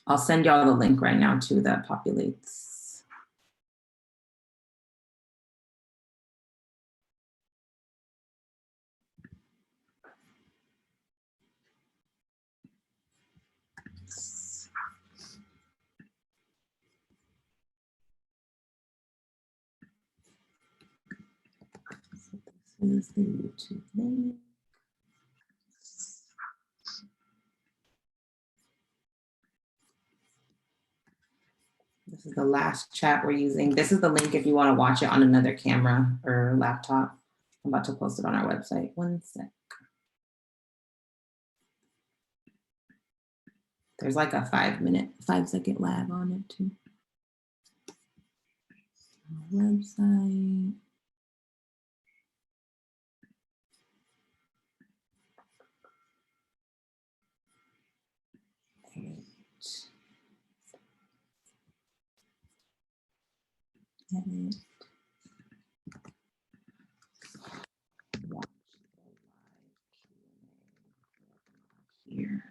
I'll send y'all the link right now too that populates. So this is the YouTube link. This is the last chat we're using. This is the link if you want to watch it on another camera or laptop. I'm about to post it on our website. One sec. There's like a 5-second lag on it too. Website. Edit. Watch the live Q&A here.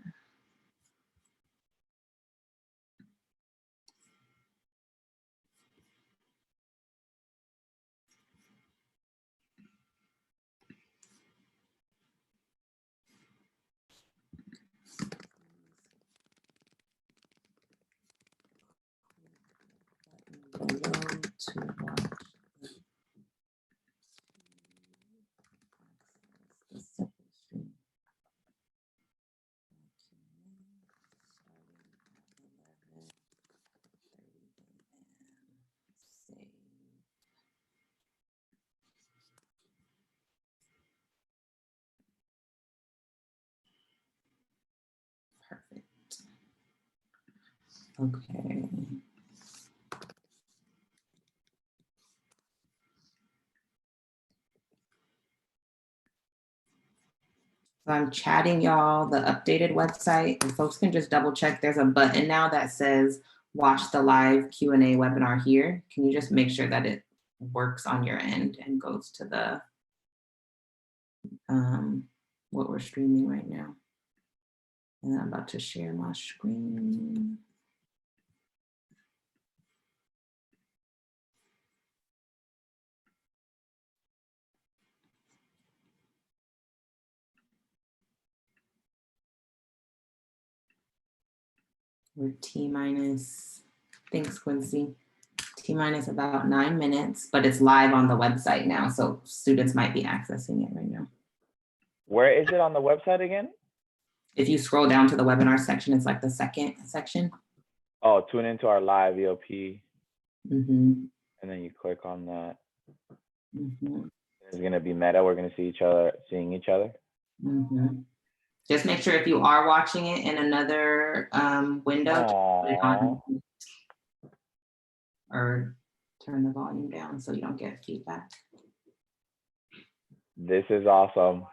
Below to watch the separate stream. Perfect. Okay. So I'm chatting y'all the updated website, and folks can just double check. There's a button now that says watch the live Q&A webinar here. Can you just make sure that it works on your end and goes to the what we're streaming right now? And I'm about to share my screen. We're T-minus, thanks Quincy. T-minus about 9 minutes, but it's live on the website now, so students might be accessing it right now. Where is it on the website again? If you scroll down to the webinar section, it's like the second section. Oh, tune into our live EOP. Mm-hmm. And then you click on that. Mm-hmm. It's gonna be meta. We're gonna see each other, seeing each other. Mm-hmm. Just make sure if you are watching it in another window, put it on or turn the volume down so you don't get feedback. This is awesome.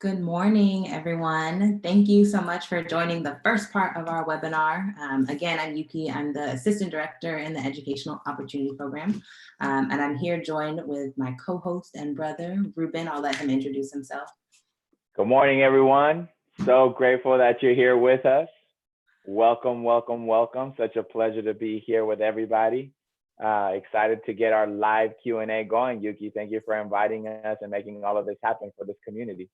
Good morning, everyone. Thank you so much for joining the first part of our webinar. Again, I'm Yuki. I'm the Assistant Director in the Educational Opportunity Program. And I'm here joined with my co-host and brother, Ruben. I'll let him introduce himself. Good morning, everyone. So grateful that you're here with us. Welcome, welcome, welcome. Such a pleasure to be here with everybody. Excited to get our live Q&A going. Yuki, thank you for inviting us and making all of this happen for this community.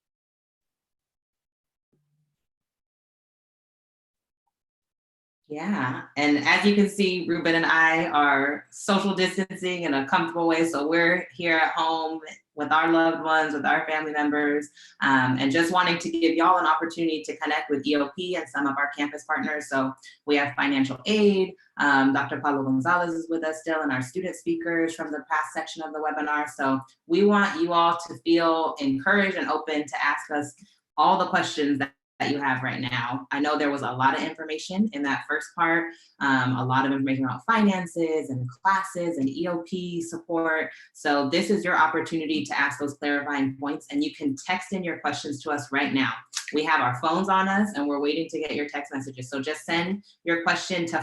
Yeah, and as you can see, Ruben and I are social distancing in a comfortable way. So we're here at home with our loved ones, with our family members, and just wanting to give y'all an opportunity to connect with EOP and some of our campus partners. So we have financial aid. Dr. Pablo Gonzalez is with us still, and our student speakers from the past section of the webinar. So we want you all to feel encouraged and open to ask us all the questions that you have right now. I know there was a lot of information in that first part, a lot of information about finances and classes and EOP support. So this is your opportunity to ask those clarifying points, and you can text in your questions to us right now. We have our phones on us and we're waiting to get your text messages. So just send your question to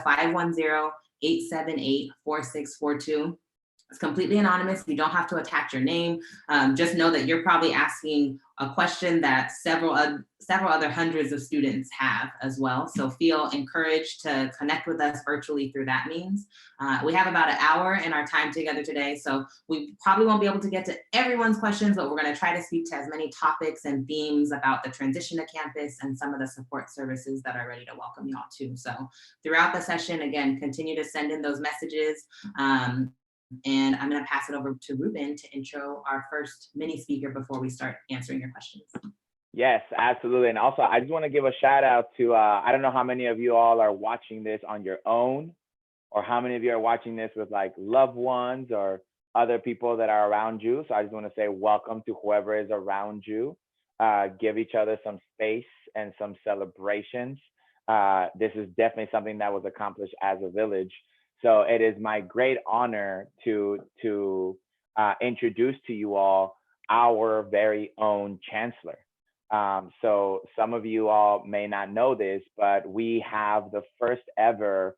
510-878-4642. It's completely anonymous. You don't have to attach your name. Just know that you're probably asking a question that several other hundreds of students have as well. So feel encouraged to connect with us virtually through that means. We have about an hour in our time together today. So we probably won't be able to get to everyone's questions, but we're gonna try to speak to as many topics and themes about the transition to campus and some of the support services that are ready to welcome y'all to. So throughout the session, again, continue to send in those messages. And I'm going to pass it over to Ruben to intro our first mini speaker before we start answering your questions. Yes, absolutely. And also, I just want to give a shout out to, I don't know how many of you all are watching this on your own, or how many of you are watching this with like loved ones or other people that are around you. So I just want to say welcome to whoever is around you. Give each other some space and some celebrations. This is definitely something that was accomplished as a village. So it is my great honor to introduce to you all our very own chancellor. So some of you all may not know this, but we have the first ever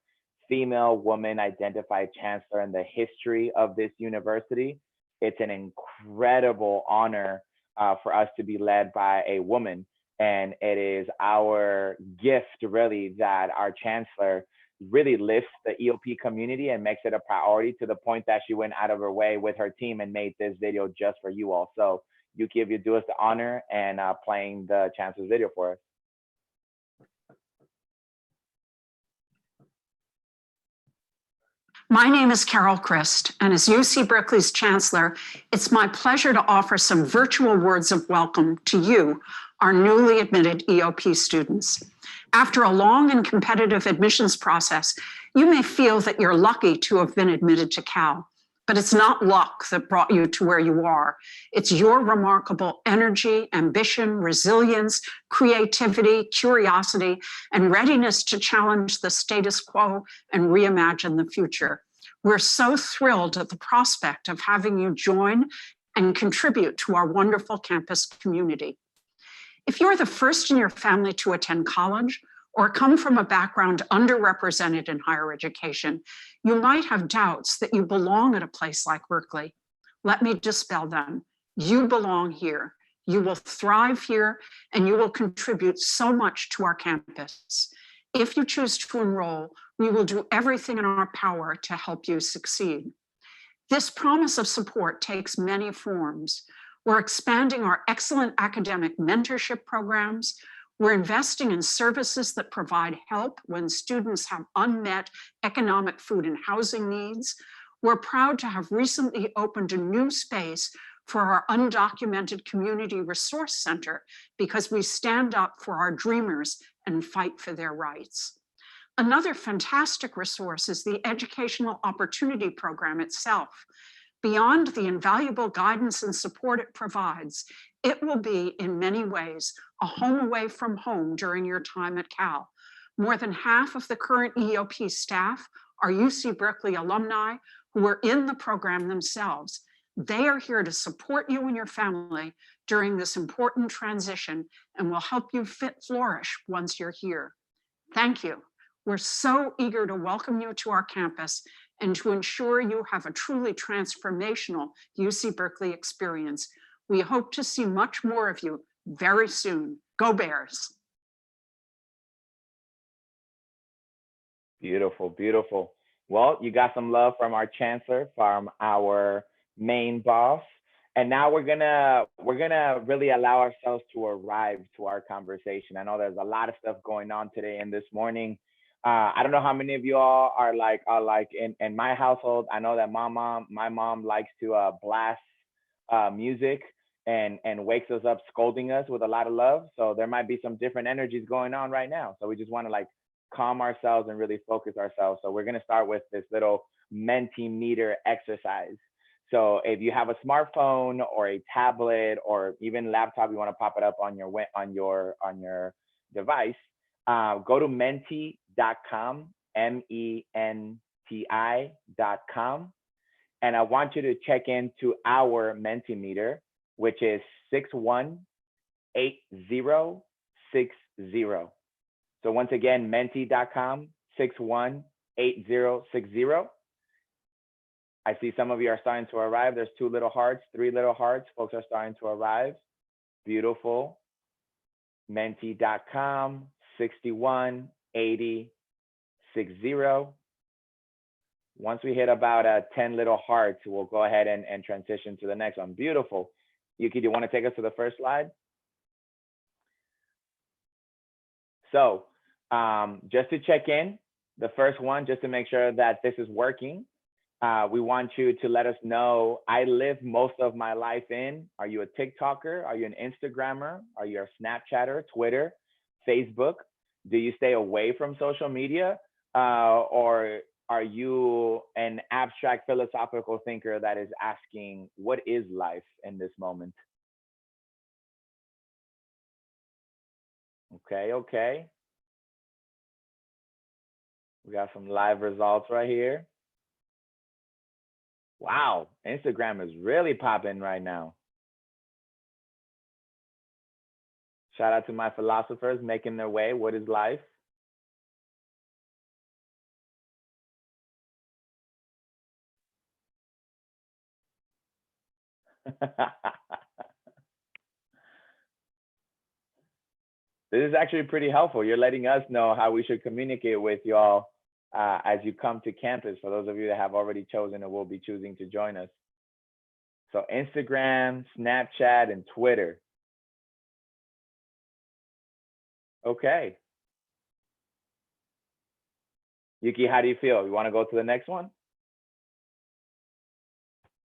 female woman identified chancellor in the history of this university. It's an incredible honor for us to be led by a woman. And it is our gift, really, that our chancellor really lifts the EOP community and makes it a priority, to the point that she went out of her way with her team and made this video just for you all. So Yuki, if you do us the honor and playing the chancellor's video for us. My name is Carol Christ, and as UC Berkeley's chancellor, it's my pleasure to offer some virtual words of welcome to you, our newly admitted EOP students. After a long and competitive admissions process, you may feel that you're lucky to have been admitted to Cal, but it's not luck that brought you to where you are. It's your remarkable energy, ambition, resilience, creativity, curiosity, and readiness to challenge the status quo and reimagine the future. We're so thrilled at the prospect of having you join and contribute to our wonderful campus community. If you're the first in your family to attend college or come from a background underrepresented in higher education, you might have doubts that you belong at a place like Berkeley. Let me dispel them. You belong here. You will thrive here, and you will contribute so much to our campus. If you choose to enroll, we will do everything in our power to help you succeed. This promise of support takes many forms. We're expanding our excellent academic mentorship programs. We're investing in services that provide help when students have unmet economic, food, and housing needs. We're proud to have recently opened a new space for our Undocumented Community Resource Center, because we stand up for our dreamers and fight for their rights. Another fantastic resource is the Educational Opportunity Program itself. Beyond the invaluable guidance and support it provides, it will be, in many ways, a home away from home during your time at Cal. More than half of the current EOP staff are UC Berkeley alumni who are in the program themselves. They are here to support you and your family during this important transition and will help you flourish once you're here. Thank you. We're so eager to welcome you to our campus and to ensure you have a truly transformational UC Berkeley experience. We hope to see much more of you very soon. Go Bears. Beautiful, beautiful. Well, you got some love from our chancellor, from our main boss. And now we're gonna really allow ourselves to arrive to our conversation. I know there's a lot of stuff going on today and this morning. I don't know how many of you all are like in my household. I know that my mom likes to blast music and wakes us up scolding us with a lot of love. So there might be some different energies going on right now. So we just want to like calm ourselves and really focus ourselves. So we're going to start with this little Mentimeter exercise. So if you have a smartphone or a tablet or even laptop, you want to pop it up on your device, go to menti.com, MENTI.com. And I want you to check into our Mentimeter, which is 618060. So once again, menti.com, 618060. I see some of you are starting to arrive. There's 2 little hearts, 3 little hearts. Folks are starting to arrive. Beautiful. Menti.com, 618060. Once we hit about 10 little hearts, we'll go ahead and transition to the next one. Beautiful. Yuki, do you want to take us to the first slide? So just to check in, the first one, just to make sure that this is working, we want you to let us know, I live most of my life in. Are you a TikToker? Are you an Instagrammer? Are you a Snapchatter, Twitter, Facebook? Do you stay away from social media? Or are you an abstract philosophical thinker that is asking, what is life in this moment? Okay. We got some live results right here. Wow, Instagram is really popping right now. Shout out to my philosophers making their way. What is life? This is actually pretty helpful. You're letting us know how we should communicate with y'all as you come to campus, for those of you that have already chosen or will be choosing to join us. So Instagram, Snapchat, and Twitter. Okay. Yuki, how do you feel? You want to go to the next one?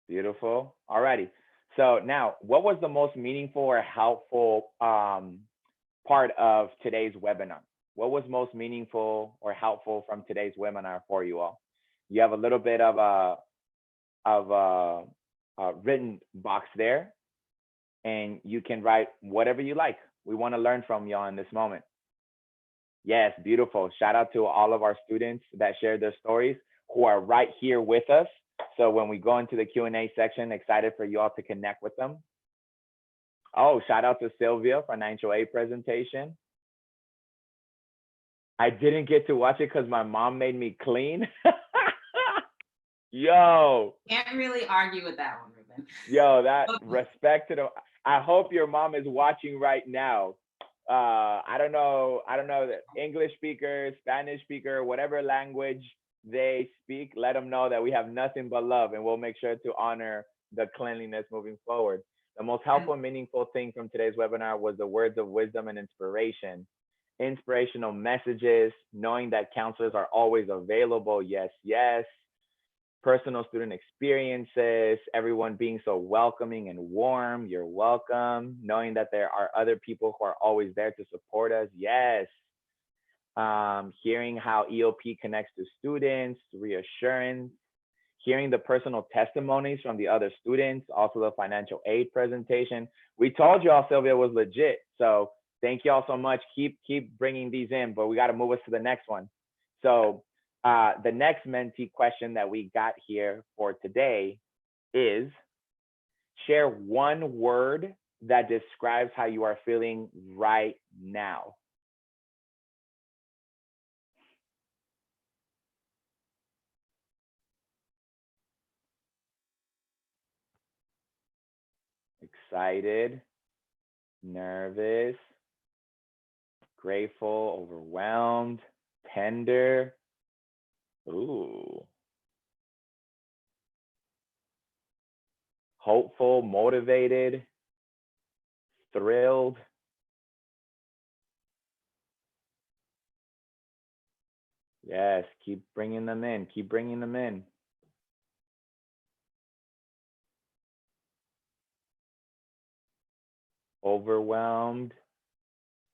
Beautiful. All righty. So now, what was the most meaningful or helpful part of today's webinar? What was most meaningful or helpful from today's webinar for you all? You have a little bit of a written box there, and you can write whatever you like. We want to learn from y'all in this moment. Yes, beautiful. Shout out to all of our students that shared their stories who are right here with us. So when we go into the Q&A section, excited for you all to connect with them. Oh, shout out to Sylvia, financial aid presentation. I didn't get to watch it because my mom made me clean. Yo. Can't really argue with that one, Ruben. Yo, that respect to the, I hope your mom is watching right now. I don't know the English speaker, Spanish speaker, whatever language they speak, let them know that we have nothing but love, and we'll make sure to honor the cleanliness moving forward. The most helpful and meaningful thing from today's webinar was the words of wisdom and inspiration. Inspirational messages, knowing that counselors are always available. Yes, yes. Personal student experiences, everyone being so welcoming and warm. You're welcome. Knowing that there are other people who are always there to support us. Yes. Hearing how EOP connects to students, reassurance. Hearing the personal testimonies from the other students, also the financial aid presentation. We told you all Sylvia was legit. So thank you all so much. Keep bringing these in, but we got to move us to the next one. So the next mentee question that we got here for today is, share one word that describes how you are feeling right now. Excited, nervous, grateful, overwhelmed, tender. Ooh. Hopeful, motivated, thrilled. Yes, keep bringing them in. Keep bringing them in. Overwhelmed.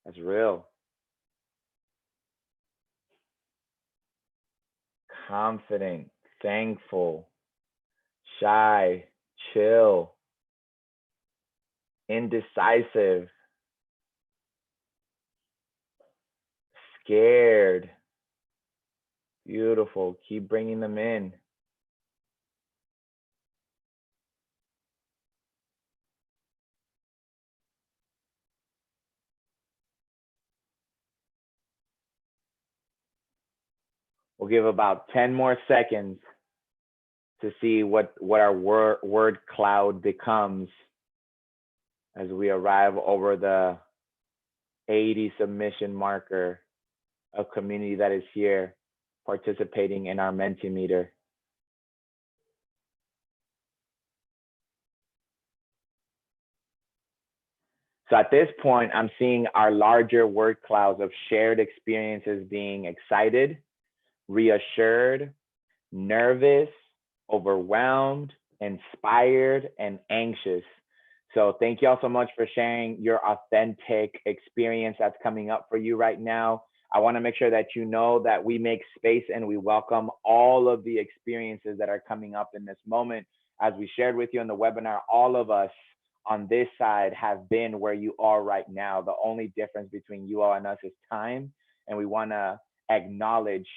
That's real. Confident, thankful, shy, chill, indecisive, scared. Beautiful. Keep bringing them in. We'll give about 10 more seconds to see what our word cloud becomes as we arrive over the 80 submission marker of community that is here participating in our Mentimeter. So at this point, I'm seeing our larger word clouds of shared experiences being excited, reassured, nervous, overwhelmed, inspired, and anxious. So thank you all so much for sharing your authentic experience that's coming up for you right now. I want to make sure that you know that we make space and we welcome all of the experiences that are coming up in this moment. As we shared with you in the webinar, all of us on this side have been where you are right now. The only difference between you all and us is time. And we want to acknowledge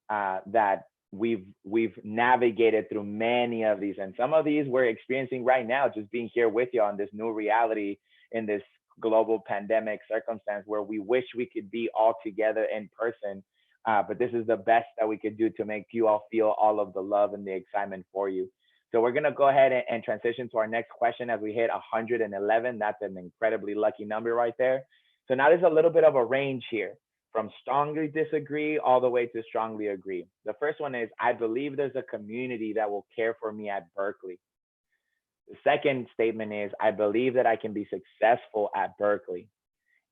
that we've navigated through many of these, and some of these we're experiencing right now, just being here with you on this new reality in this global pandemic circumstance where we wish we could be all together in person, but this is the best that we could do to make you all feel all of the love and the excitement for you. So we're going to go ahead and transition to our next question as we hit 111. That's an incredibly lucky number right there. So now there's a little bit of a range here, from strongly disagree all the way to strongly agree. The first one is, I believe there's a community that will care for me at Berkeley. The second statement is, I believe that I can be successful at Berkeley.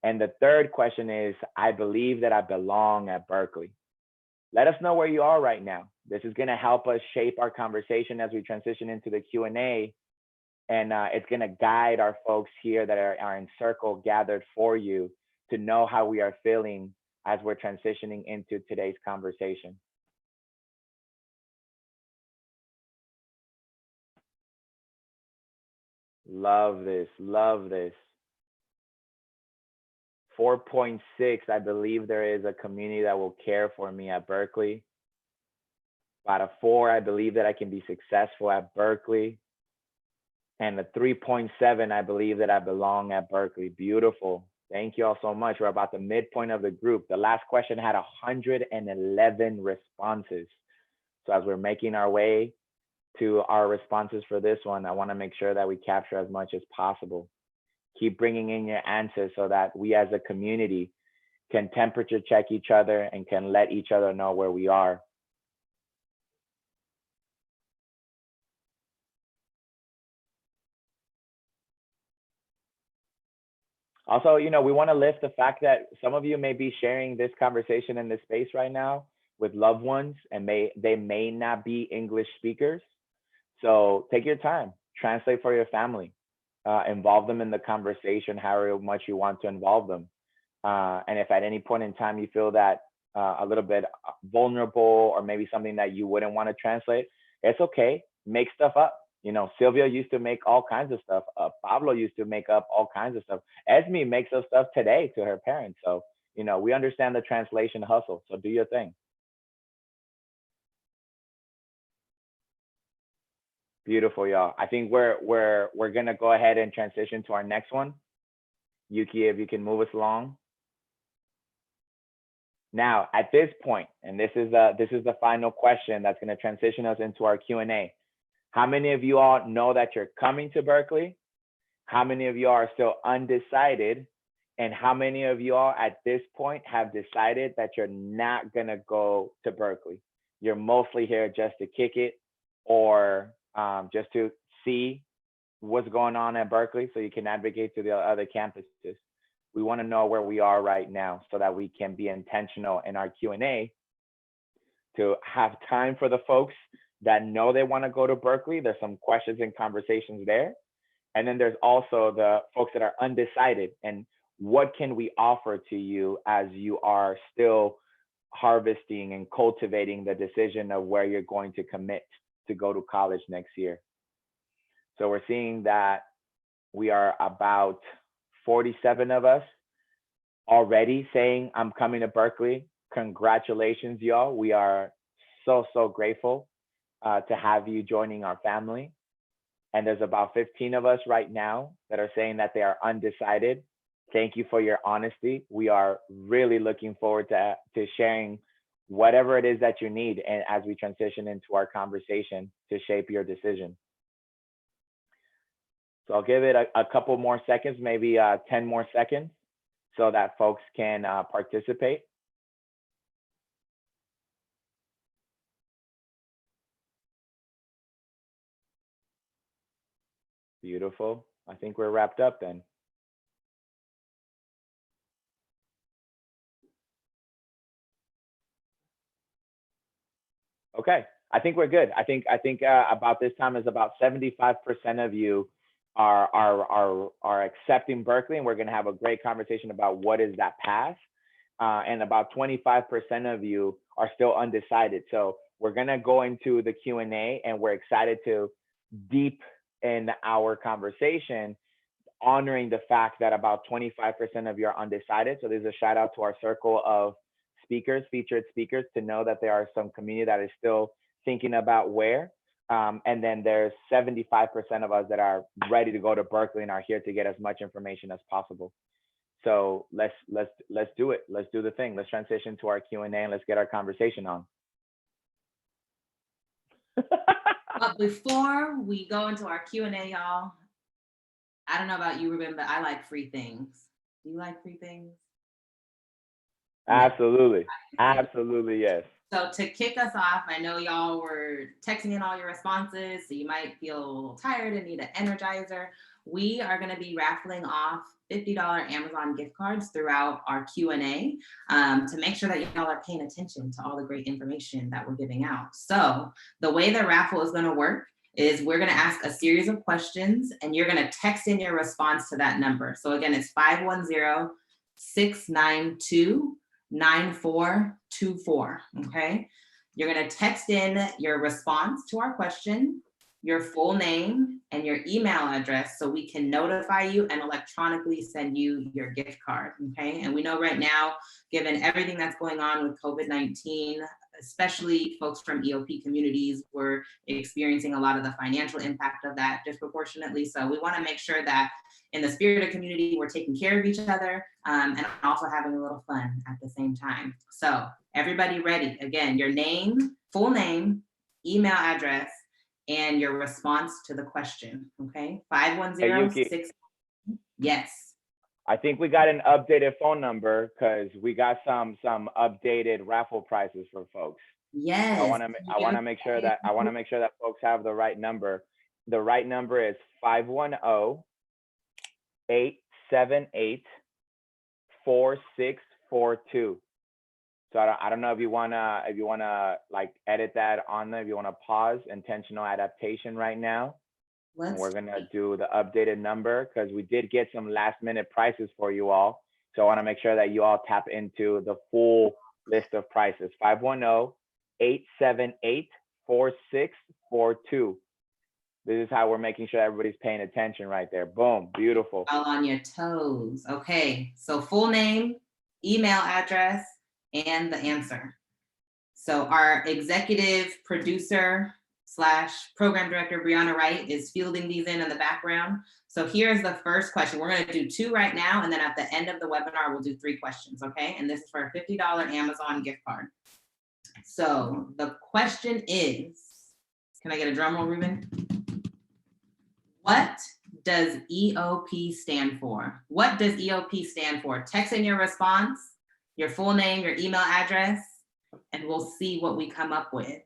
And the third question is, I believe that I belong at Berkeley. Let us know where you are right now. This is going to help us shape our conversation as we transition into the Q&A. And it's going to guide our folks here that are in circle gathered for you to know how we are feeling as we're transitioning into today's conversation. Love this, love this. 4.6, I believe there is a community that will care for me at Berkeley. About a 4, I believe that I can be successful at Berkeley. And a 3.7, I believe that I belong at Berkeley. Beautiful. Thank you all so much. We're about the midpoint of the group. The last question had 111 responses. So as we're making our way to our responses for this one, I want to make sure that we capture as much as possible. Keep bringing in your answers so that we as a community can temperature check each other and can let each other know where we are. Also, you know, we want to lift the fact that some of you may be sharing this conversation in this space right now with loved ones, and they may not be English speakers. So take your time, translate for your family, involve them in the conversation however much you want to involve them. And if at any point in time you feel that a little bit vulnerable or maybe something that you wouldn't want to translate, it's okay, make stuff up. You know, Sylvia used to make all kinds of stuff. Pablo used to make up all kinds of stuff. Esme makes up stuff today to her parents. So, you know, we understand the translation hustle. So do your thing. Beautiful, y'all. I think we're gonna go ahead and transition to our next one. Yuki, if you can move us along. Now, at this point, and this is the final question that's gonna transition us into our Q&A. How many of you all know that you're coming to Berkeley? How many of you are still undecided? And how many of you all at this point have decided that you're not gonna go to Berkeley? You're mostly here just to kick it, or just to see what's going on at Berkeley so you can advocate to the other campuses. We want to know where we are right now so that we can be intentional in our Q&A to have time for the folks that know they want to go to Berkeley. There's some questions and conversations there. And then there's also the folks that are undecided, and what can we offer to you as you are still harvesting and cultivating the decision of where you're going to commit to go to college next year. So we're seeing that we are about 47 of us already saying, I'm coming to Berkeley. Congratulations, y'all. We are so grateful to have you joining our family. And there's about 15 of us right now that are saying that they are undecided. Thank you for your honesty. We are really looking forward to sharing whatever it is that you need, and as we transition into our conversation to shape your decision. So I'll give it a couple more seconds, maybe 10 more seconds, so that folks can participate. Beautiful. I think we're wrapped up then. Okay, I think we're good. I think about this time is about 75% of you are accepting Berkeley, and we're going to have a great conversation about what is that path. And about 25% of you are still undecided. So we're going to go into the Q&A, and we're excited to deep in our conversation, honoring the fact that about 25% of you are undecided. So there's a shout out to our circle of speakers, featured speakers, to know that there are some community that is still thinking about where. And then there's 75% of us that are ready to go to Berkeley and are here to get as much information as possible. So let's do it. Let's do the thing. Let's transition to our Q&A, and let's get our conversation on. But before we go into our Q&A, y'all, I don't know about you, Ruben, but I like free things. Do you like free things? Absolutely. Absolutely, yes. So to kick us off, I know y'all were texting in all your responses, so you might feel a little tired and need an energizer. We are going to be raffling off $50 Amazon gift cards throughout our Q&A to make sure that y'all are paying attention to all the great information that we're giving out. So the way the raffle is going to work is we're going to ask a series of questions, and you're going to text in your response to that number. So again, it's 510-692-9424, okay? You're gonna text in your response to our question, your full name, and your email address so we can notify you and electronically send you your gift card, okay? And we know right now, given everything that's going on with COVID-19, especially folks from EOP communities, we're experiencing a lot of the financial impact of that disproportionately. So we wanna make sure that in the spirit of community, we're taking care of each other and also having a little fun at the same time. So everybody ready? Again, your name, full name, email address, and your response to the question, okay? 510-6. Yes. I think we got an updated phone number because we got some updated raffle prices for folks. Yes. I want to make sure that folks have the right number. The right number is 510-878-4642. So I don't know if you wanna like edit that on there. If you wanna pause intentional adaptation right now. And we're gonna do the updated number because we did get some last minute prices for you all. So I wanna make sure that you all tap into the full list of prices. 510-878-4642. This is how we're making sure everybody's paying attention right there. Boom, beautiful. All on your toes. Okay, so full name, email address, and the answer. So our executive producer, / program director Brianna Wright is fielding these in the background. So here's the first question. We're going to do 2 right now, and then at the end of the webinar, we'll do 3 questions, okay? And this is for a $50 Amazon gift card. So the question is, can I get a drum roll, Ruben? What does EOP stand for? What does EOP stand for? Text in your response, your full name, your email address, and we'll see what we come up with.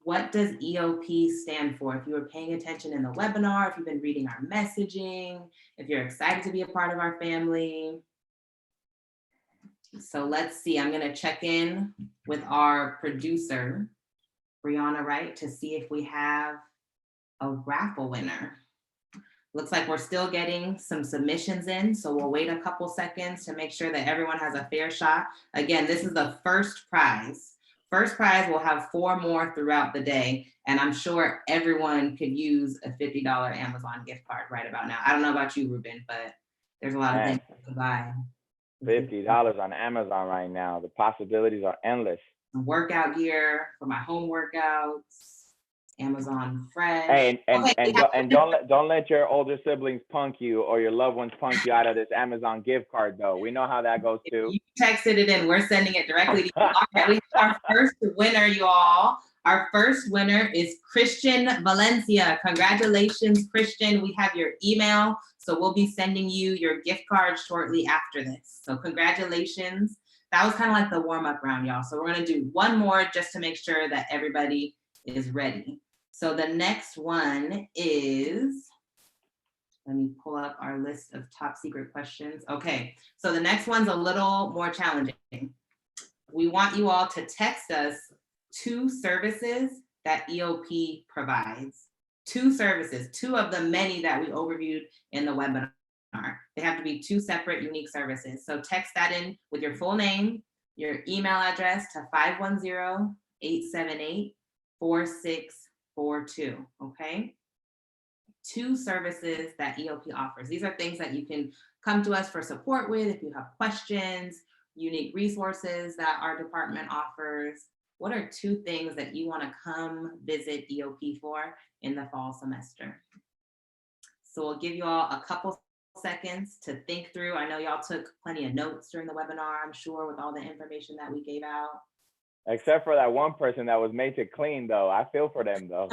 What does EOP stand for? If you were paying attention in the webinar, if you've been reading our messaging, if you're excited to be a part of our family. So let's see, I'm gonna check in with our producer, Brianna Wright, to see if we have a raffle winner. Looks like we're still getting some submissions in, so we'll wait a couple seconds to make sure that everyone has a fair shot. Again, this is the first prize. First prize, we'll have 4 more throughout the day, and I'm sure everyone could use a $50 Amazon gift card right about now. I don't know about you, Ruben, but there's a lot of things to buy. $50 on Amazon right now. The possibilities are endless. Workout gear for my home workouts. Amazon Fresh. Hey, Okay, and don't let your older siblings punk you or your loved ones punk you out of this Amazon gift card though. We know how that goes too. You texted it in, we're sending it directly to you. All right, we have our first winner, you all. Our first winner is Christian Valencia. Congratulations, Christian. We have your email, so we'll be sending you your gift card shortly after this. So congratulations. That was kind of like the warm-up round, y'all. So we're gonna do 1 more just to make sure that everybody is ready. So the next one is, let me pull up our list of top secret questions. Okay, so the next one's a little more challenging. We want you all to text us 2 services that EOP provides. 2 services, 2 of the many that we overviewed in the webinar. They have to be 2 separate, unique services. So text that in with your full name, your email address to 510-878-4642, okay? 2 services that EOP offers. These are things that you can come to us for support with if you have questions, unique resources that our department offers. What are 2 things that you want to come visit EOP for in the fall semester? So we'll give you all a couple seconds to think through. I know y'all took plenty of notes during the webinar, I'm sure, with all the information that we gave out. Except for that one person that was made to clean though. I feel for them though.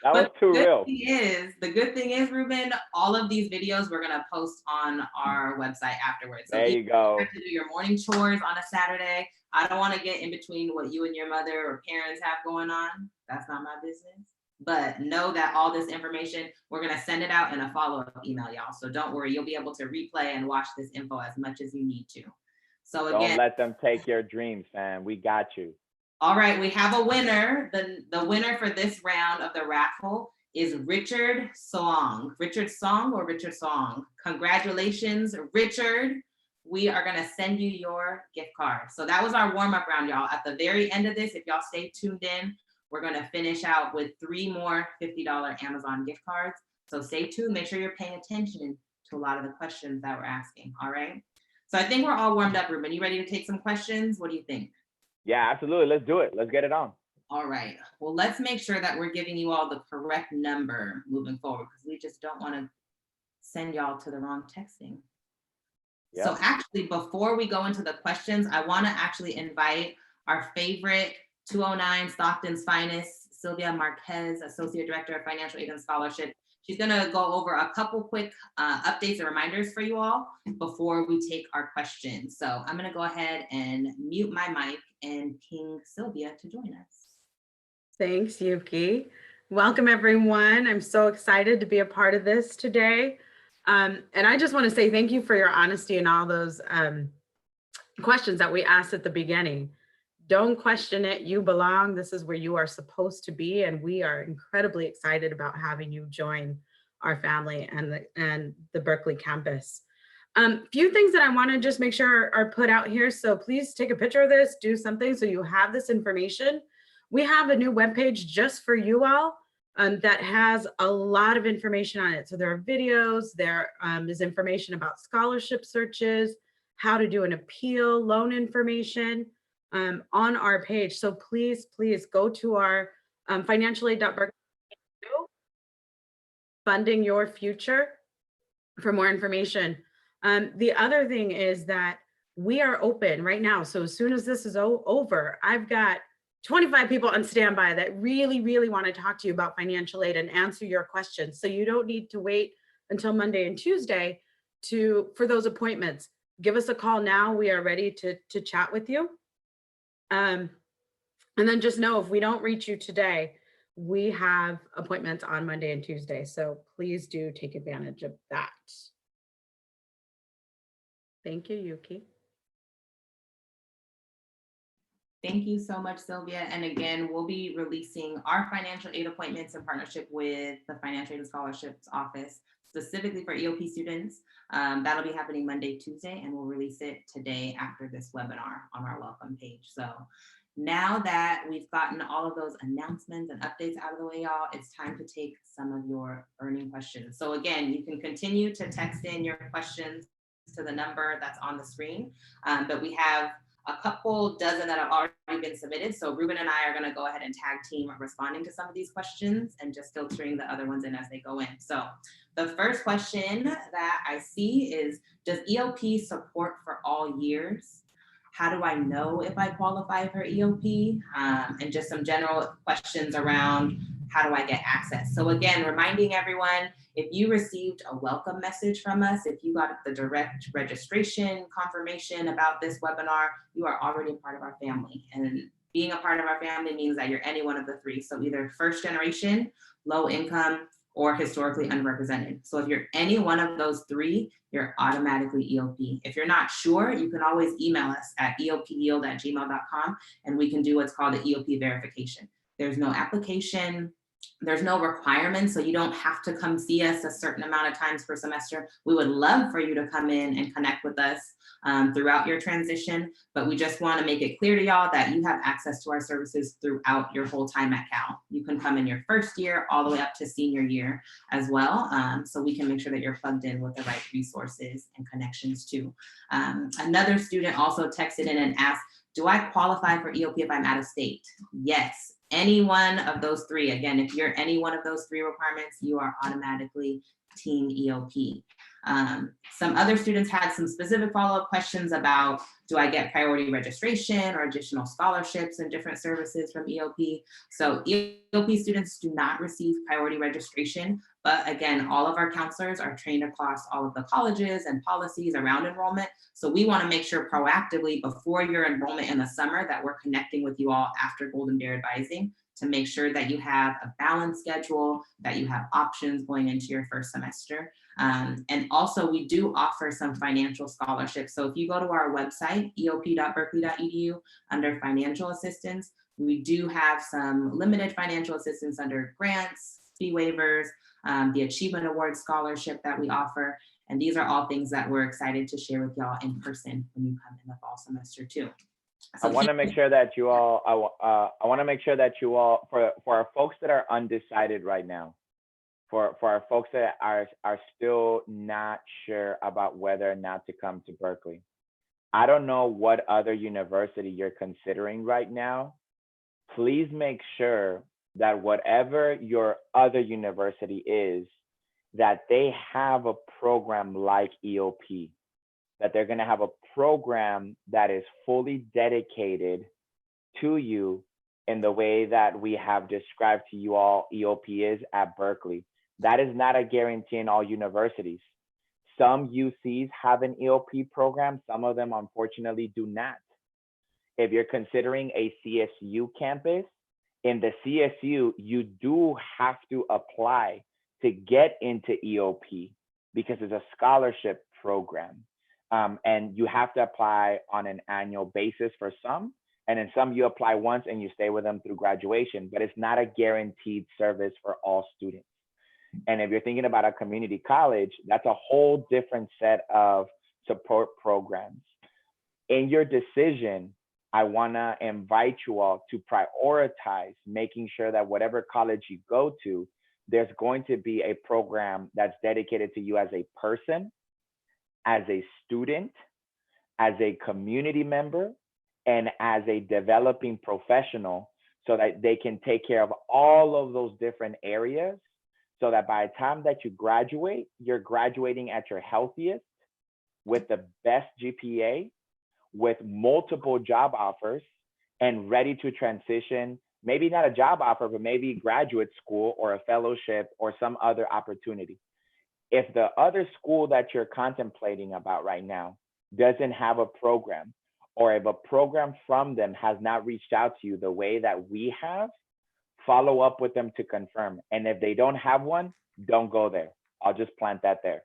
That was too real. The good thing is, Ruben, all of these videos we're gonna post on our website afterwards. So there you go. You have to do your morning chores on a Saturday. I don't want to get in between what you and your mother or parents have going on. That's not my business. But know that all this information, we're gonna send it out in a follow-up email, y'all. So don't worry, you'll be able to replay and watch this info as much as you need to. So again, don't let them take your dreams, fam. We got you. All right, we have a winner. The winner for this round of the raffle is Richard Song. Richard Song or Richard Song? Congratulations, Richard. We are gonna send you your gift card. So that was our warm-up round, y'all. At the very end of this, if y'all stay tuned in, we're gonna finish out with 3 more $50 Amazon gift cards. So stay tuned, make sure you're paying attention to a lot of the questions that we're asking, all right? So I think we're all warmed up, Ruben. You ready to take some questions? What do you think? Yeah, absolutely. Let's do it. Let's get it on. All right. Well, let's make sure that we're giving you all the correct number moving forward, because we just don't want to send y'all to the wrong texting. Yep. So actually, before we go into the questions, I want to actually invite our favorite 209 Stockton's finest, Sylvia Marquez, Associate Director of Financial Aid and Scholarship. She's going to go over a couple quick updates and reminders for you all before we take our questions. So I'm going to go ahead and mute my mic and ping Sylvia to join us. Thanks, Yuki. Welcome, everyone. I'm so excited to be a part of this today. And I just want to say thank you for your honesty and all those questions that we asked at the beginning. Don't question it. You belong. This is where you are supposed to be. And we are incredibly excited about having you join our family and the Berkeley campus. Few things that I want to just make sure are put out here. So please take a picture of this, do something so you have this information. We have a new webpage just for you all that has a lot of information on it. So there are videos, there is information about scholarship searches, how to do an appeal, loan information. on our page. So please, please go to our financialaid.berkeley funding your future for more information. The other thing is that we are open right now. So as soon as this is over, I've got 25 people on standby that really, really want to talk to you about financial aid and answer your questions. So you don't need to wait until Monday and Tuesday for those appointments. Give us a call now. We are ready to chat with you. And then just know if we don't reach you today, we have appointments on Monday and Tuesday. So please do take advantage of that. Thank you, Yuki. Thank you so much, Sylvia. And again, we'll be releasing our financial aid appointments in partnership with the Financial Aid and Scholarships Office, specifically for EOP students. That'll be happening Monday, Tuesday, and we'll release it today after this webinar on our welcome page. So now that we've gotten all of those announcements and updates out of the way, y'all, it's time to take some of your earning questions. So again, you can continue to text in your questions to the number that's on the screen, but we have a couple dozen that have already been submitted. So Ruben and I are gonna go ahead and tag team responding to some of these questions and just filtering the other ones in as they go in. So the first question that I see is, does EOP support for all years? How do I know if I qualify for EOP? And just some general questions around how do I get access? So again, reminding everyone, if you received a welcome message from us, if you got the direct registration confirmation about this webinar, you are already a part of our family. And being a part of our family means that you're any one of the three. So either first generation, low income, or historically unrepresented. So if you're any one of those three, you're automatically EOP. If you're not sure, you can always email us at eopyield@gmail.com and we can do what's called the Eop verification. There's no application, there's no requirement, so you don't have to come see us a certain amount of times per semester. We would love for you to come in and connect with us throughout your transition, but we just want to make it clear to y'all that you have access to our services throughout your whole time at Cal. You can come in your first year all the way up to senior year as well, so we can make sure that you're plugged in with the right resources and connections too. Another student also texted in and asked, do I qualify for EOP if I'm out of state? Yes. Any one of those three. Again, if you're any one of those three requirements, you are automatically Team EOP. Some other students had some specific follow-up questions about, do I get priority registration or additional scholarships and different services from EOP? So EOP students do not receive priority registration, but again, all of our counselors are trained across all of the colleges and policies around enrollment. So we want to make sure proactively before your enrollment in the summer that we're connecting with you all after Golden Bear advising to make sure that you have a balanced schedule, that you have options going into your first semester. And also we do offer some financial scholarships. So if you go to our website, eop.berkeley.edu under financial assistance, we do have some limited financial assistance under grants, fee waivers, the Achievement Award scholarship that we offer. And these are all things that we're excited to share with y'all in person when you come in the fall semester too. So I want to make sure that you all, I want to make sure that you all, for our folks that are undecided right now, for our folks that are still not sure about whether or not to come to Berkeley. I don't know what other university you're considering right now. Please make sure that whatever your other university is, that they have a program like EOP, that they're going to have a program that is fully dedicated to you in the way that we have described to you all EOP is at Berkeley. That is not a guarantee in all universities. Some UCs have an EOP program, some of them unfortunately do not. If you're considering a CSU campus, in the CSU, you do have to apply to get into EOP because it's a scholarship program. And you have to apply on an annual basis for some, and in some you apply once and you stay with them through graduation, but it's not a guaranteed service for all students. And if you're thinking about a community college, that's a whole different set of support programs. In your decision, I wanna invite you all to prioritize making sure that whatever college you go to, there's going to be a program that's dedicated to you as a person, as a student, as a community member, and as a developing professional so that they can take care of all of those different areas, so that by the time that you graduate, you're graduating at your healthiest, with the best GPA, with multiple job offers, and ready to transition, maybe not a job offer, but maybe graduate school or a fellowship or some other opportunity. If the other school that you're contemplating about right now doesn't have a program, or if a program from them has not reached out to you the way that we have, follow up with them to confirm. And if they don't have one, don't go there. I'll just plant that there.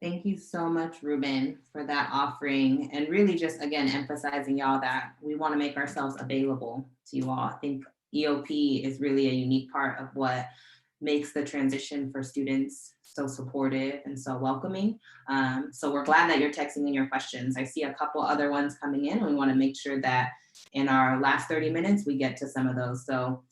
Thank you so much, Ruben, for that offering, and really just, again, emphasizing y'all that we want to make ourselves available to you all. I think EOP is really a unique part of what makes the transition for students so supportive and so welcoming. So we're glad that you're texting in your questions. I see a couple other ones coming in, and we want to make sure that in our last 30 minutes, we get to some of those. So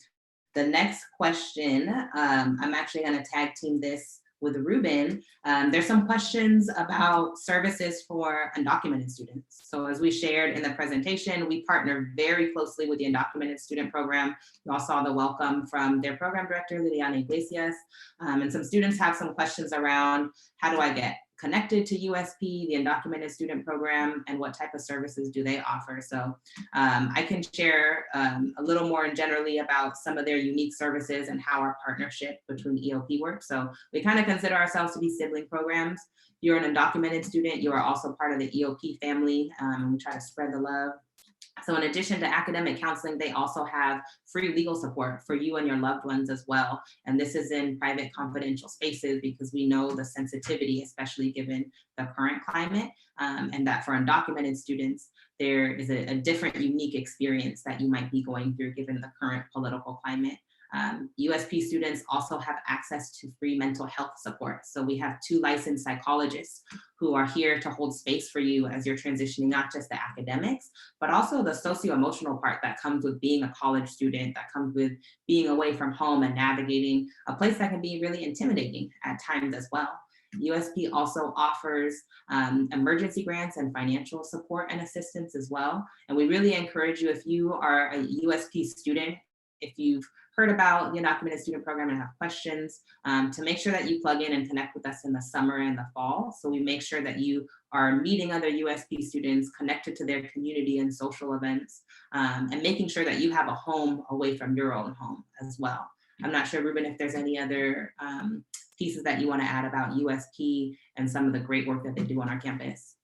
the next question, I'm actually going to tag team this with Ruben. There's some questions about services for undocumented students. So as we shared in the presentation, we partner very closely with the Undocumented Student Program. You all saw the welcome from their program director, Liliana Iglesias. And some students have some questions around, how do I get connected to USP, the Undocumented Student Program, and what type of services do they offer? So I can share a little more generally about some of their unique services and how our partnership between EOP works. So we kind of consider ourselves to be sibling programs. If you're an undocumented student, you are also part of the EOP family, and we try to spread the love. So in addition to academic counseling, they also have free legal support for you and your loved ones as well. And this is in private confidential spaces, because we know the sensitivity, especially given the current climate, and that for undocumented students, there is a different, unique experience that you might be going through given the current political climate. USP students also have access to free mental health support. So we have 2 licensed psychologists who are here to hold space for you as you're transitioning, not just the academics, but also the socio-emotional part that comes with being a college student, that comes with being away from home and navigating a place that can be really intimidating at times as well. USP also offers emergency grants and financial support and assistance as well. And we really encourage you, if you are a USP student, if you've heard about the Undocumented Student Program and have questions, to make sure that you plug in and connect with us in the summer and the fall. So we make sure that you are meeting other USP students, connected to their community and social events, and making sure that you have a home away from your own home as well. I'm not sure, Ruben, if there's any other pieces that you want to add about USP and some of the great work that they do on our campus.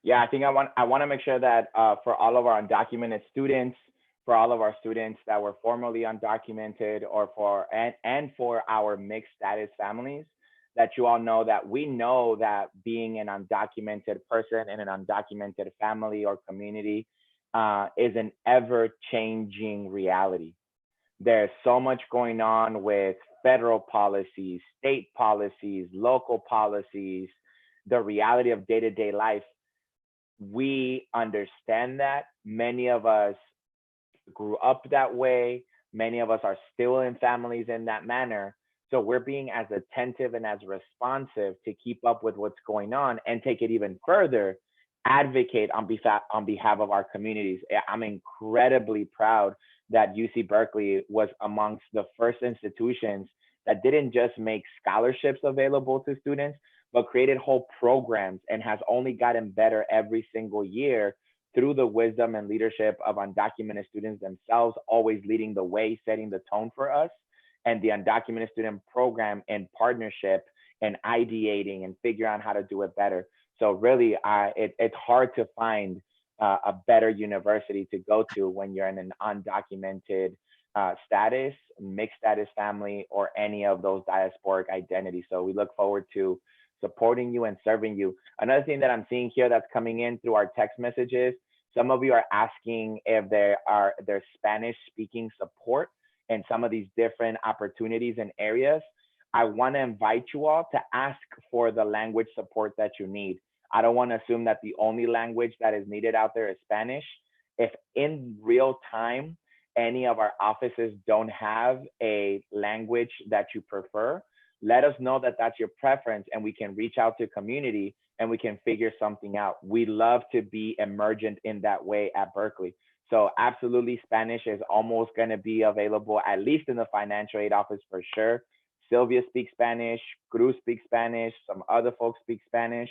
Yeah, I think I want to make sure that for all of our undocumented students, for all of our students that were formerly undocumented, or for our mixed status families, that you all know that we know that being an undocumented person in an undocumented family or community is an ever-changing reality. There's so much going on with federal policies, state policies, local policies, the reality of day-to-day life. We understand that. Many of us grew up that way. Many of us are still in families in that manner. So we're being as attentive and as responsive to keep up with what's going on, and take it even further, advocate on behalf of our communities. I'm incredibly proud that UC Berkeley was amongst the first institutions that didn't just make scholarships available to students, but created whole programs, and has only gotten better every single year through the wisdom and leadership of undocumented students themselves, always leading the way, setting the tone for us, and the Undocumented Student Program in partnership and ideating and figuring out how to do it better. So really, it's hard to find a better university to go to when you're in an undocumented status, mixed status family, or any of those diasporic identities. So we look forward to supporting you and serving you. Another thing that I'm seeing here that's coming in through our text messages, some of you are asking if there's Spanish speaking support in some of these different opportunities and areas. I want to invite you all to ask for the language support that you need. I don't want to assume that the only language that is needed out there is Spanish. If in real time any of our offices don't have a language that you prefer, let us know that that's your preference, and we can reach out to community and we can figure something out. We love to be emergent in that way at Berkeley. So absolutely, Spanish is almost going to be available, at least in the financial aid office for sure. Sylvia speaks Spanish, Cruz speaks Spanish, some other folks speak Spanish.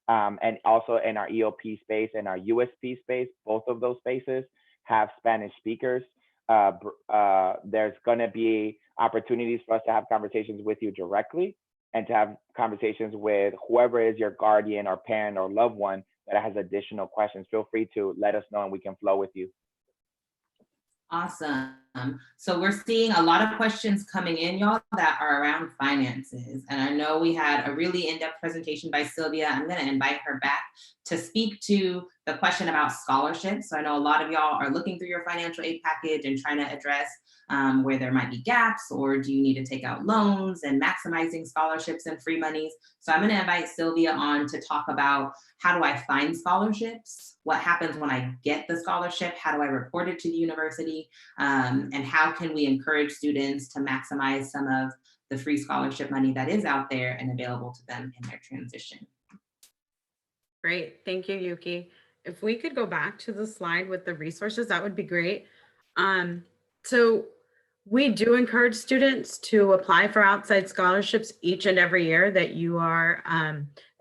And also in our EOP space and our USP space, both of those spaces have Spanish speakers. There's going to be opportunities for us to have conversations with you directly and to have conversations with whoever is your guardian or parent or loved one that has additional questions. Feel free to let us know and we can flow with you. Awesome. So we're seeing a lot of questions coming in, y'all, that are around finances. And I know we had a really in-depth presentation by Sylvia. I'm going to invite her back to speak to the question about scholarships. So I know a lot of y'all are looking through your financial aid package and trying to address where there might be gaps, or do you need to take out loans and maximizing scholarships and free monies. So I'm going to invite Sylvia on to talk about how do I find scholarships, what happens when I get the scholarship, how do I report it to the university, and how can we encourage students to maximize some of the free scholarship money that is out there and available to them in their transition. Great, thank you, Yuki. If we could go back to the slide with the resources, that would be great. So we do encourage students to apply for outside scholarships each and every year that you are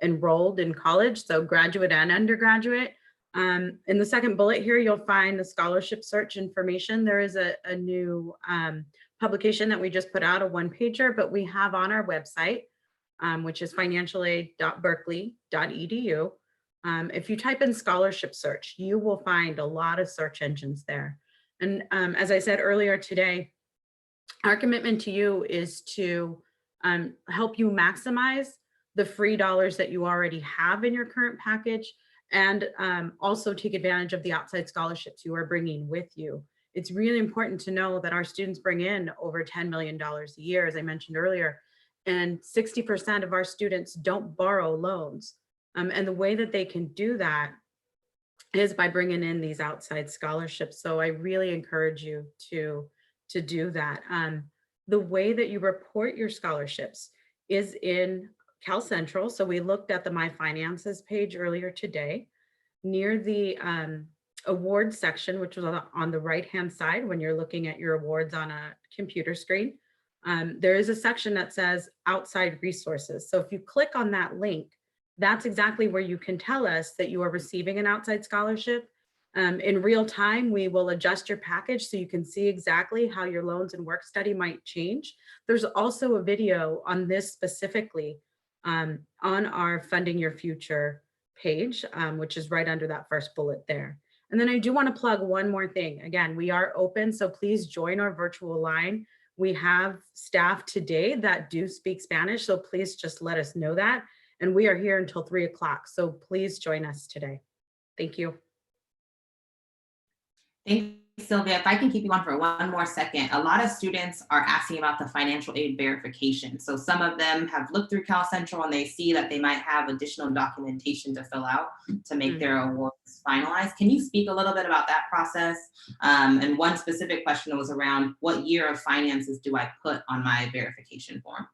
enrolled in college, so graduate and undergraduate. In the second bullet here, you'll find the scholarship search information. There is a new publication that we just put out, a one-pager, but we have on our website, which is financialaid.berkeley.edu. If you type in scholarship search, you will find a lot of search engines there. And as I said earlier today, our commitment to you is to help you maximize the free dollars that you already have in your current package, and also take advantage of the outside scholarships you are bringing with you. It's really important to know that our students bring in over $10 million a year, as I mentioned earlier, and 60% of our students don't borrow loans. And the way that they can do that is by bringing in these outside scholarships. So I really encourage you to do that. The way that you report your scholarships is in Cal Central. So we looked at the My Finances page earlier today. Near the awards section, which was on the right-hand side when you're looking at your awards on a computer screen, there is a section that says outside resources. So if you click on that link, that's exactly where you can tell us that you are receiving an outside scholarship. In real time, we will adjust your package so you can see exactly how your loans and work study might change. There's also a video on this specifically on our Funding Your Future page, which is right under that first bullet there. And then I do want to plug one more thing. Again, we are open, so please join our virtual line. We have staff today that do speak Spanish, so please just let us know that. And we are here until 3 o'clock, so please join us today. Thank you. Thank you, Sylvia. If I can keep you on for one more second, a lot of students are asking about the financial aid verification. So some of them have looked through Cal Central and they see that they might have additional documentation to fill out to make their awards finalized. Can you speak a little bit about that process? And one specific question was around what year of finances do I put on my verification form?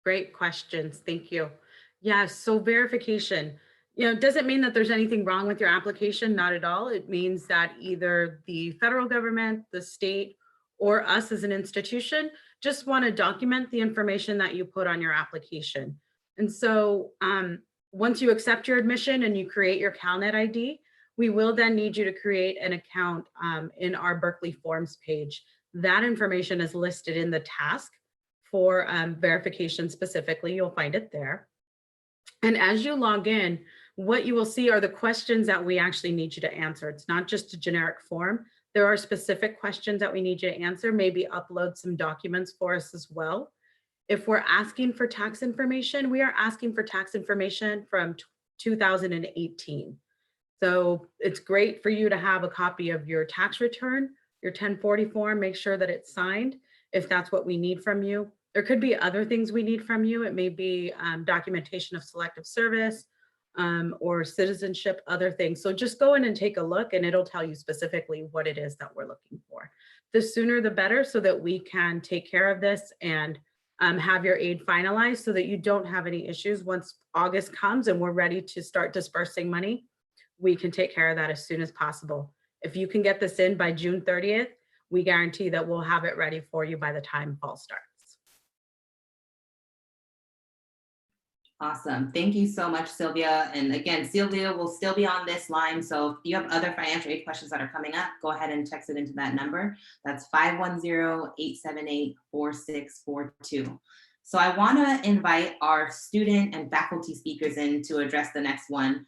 Great questions. Thank you. Yeah, so verification, doesn't mean that there's anything wrong with your application, not at all. It means that either the federal government, the state, or us as an institution just want to document the information that you put on your application. And so once you accept your admission and you create your CalNet ID, we will then need you to create an account in our Berkeley Forms page. That information is listed in the task for verification specifically. You'll find it there. And as you log in, what you will see are the questions that we actually need you to answer. It's not just a generic form. There are specific questions that we need you to answer, maybe upload some documents for us as well. If we're asking for tax information, we are asking for tax information from 2018. So it's great for you to have a copy of your tax return, your 1040 form, make sure that it's signed if that's what we need from you. There could be other things we need from you. It may be documentation of selective service or citizenship, other things. So just go in and take a look and it'll tell you specifically what it is that we're looking for. the sooner the better, so that we can take care of this and have your aid finalized so that you don't have any issues. Once August comes and we're ready to start dispersing money, we can take care of that as soon as possible. If you can get this in by June 30th, we guarantee that we'll have it ready for you by the time fall starts. Awesome. Thank you so much, Sylvia. And again, Sylvia will still be on this line. So if you have other financial aid questions that are coming up, go ahead and text it into that number. That's 510-878-4642. So I want to invite our student and faculty speakers in to address the next one.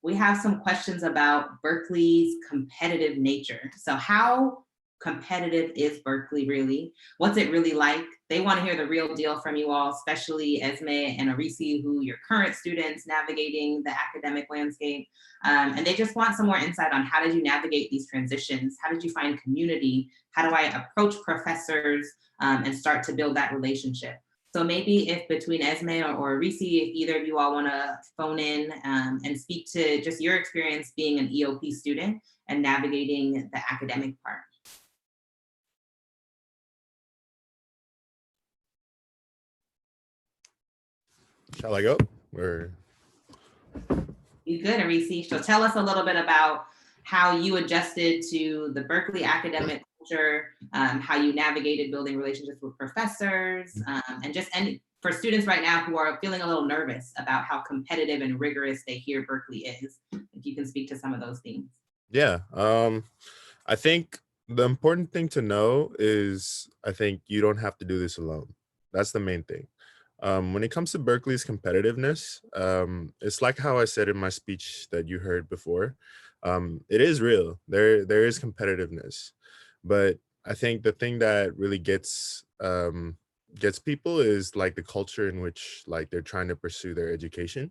We have some questions about Berkeley's competitive nature. So how competitive is Berkeley really? What's it really like? They want to hear the real deal from you all, especially Esme and Arisi, who your current students navigating the academic landscape. And they just want some more insight on how did you navigate these transitions? How did you find community? How do I approach professors and start to build that relationship? So maybe if between Esme or Arisi, if either of you all want to phone in and speak to just your experience being an EOP student and navigating the academic part. Shall I go? Or You good, Arisi? So tell us a little bit about how you adjusted to the Berkeley academic culture, how you navigated building relationships with professors, and for students right now who are feeling a little nervous about how competitive and rigorous they hear Berkeley is, if you can speak to some of those things. yeah, I think the important thing to know is I think you don't have to do this alone. That's the main thing. When it comes to Berkeley's competitiveness, it's like how I said in my speech that you heard before. It is real. There is competitiveness, but I think the thing that really gets people is like the culture in which like they're trying to pursue their education.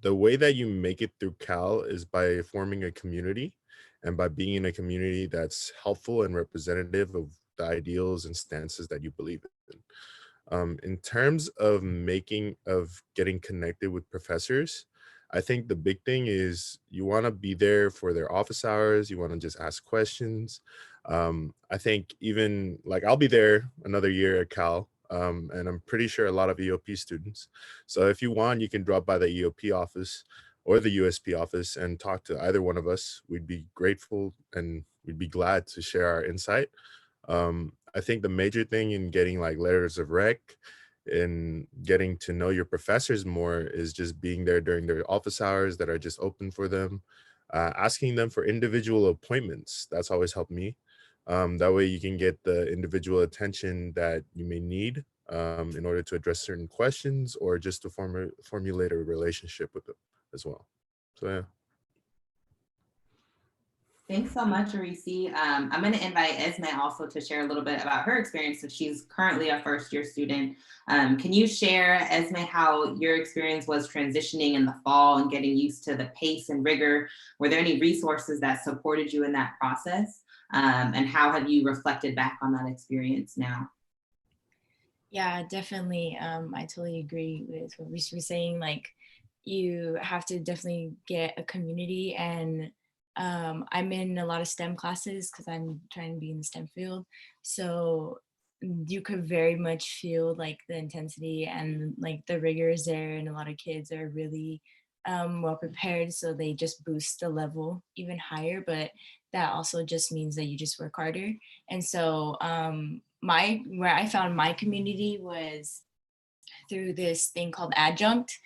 The way that you make it through Cal is by forming a community and by being in a community that's helpful and representative of the ideals and stances that you believe in. In terms of getting connected with professors, I think the big thing is you want to be there for their office hours. You want to just ask questions. I think even like I'll be there another year at Cal, and I'm pretty sure a lot of EOP students. So if you want, you can drop by the EOP office or the USP office and talk to either one of us. We'd be grateful and we'd be glad to share our insight. I think the major thing in getting like letters of rec and getting to know your professors more is just being there during their office hours that are just open for them, asking them for individual appointments. That's always helped me. That way you can get the individual attention that you may need in order to address certain questions or just to formulate a relationship with them as well. So yeah. Thanks so much, Arisi. I'm going to invite Esme also to share a little bit about her experience. So she's currently a first-year student. Can you share, Esme, how your experience was transitioning in the fall and getting used to the pace and rigor? Were there any resources that supported you in that process? And how have you reflected back on that experience now? Yeah, definitely. I totally agree with what we were saying. Like, you have to definitely get a community, and I'm in a lot of STEM classes because I'm trying to be in the STEM field. So you could very much feel like the intensity and like the rigor is there, and a lot of kids are really well prepared. So they just boost the level even higher. But that also just means that you just work harder. And so where I found my community was through this thing called Adjunct.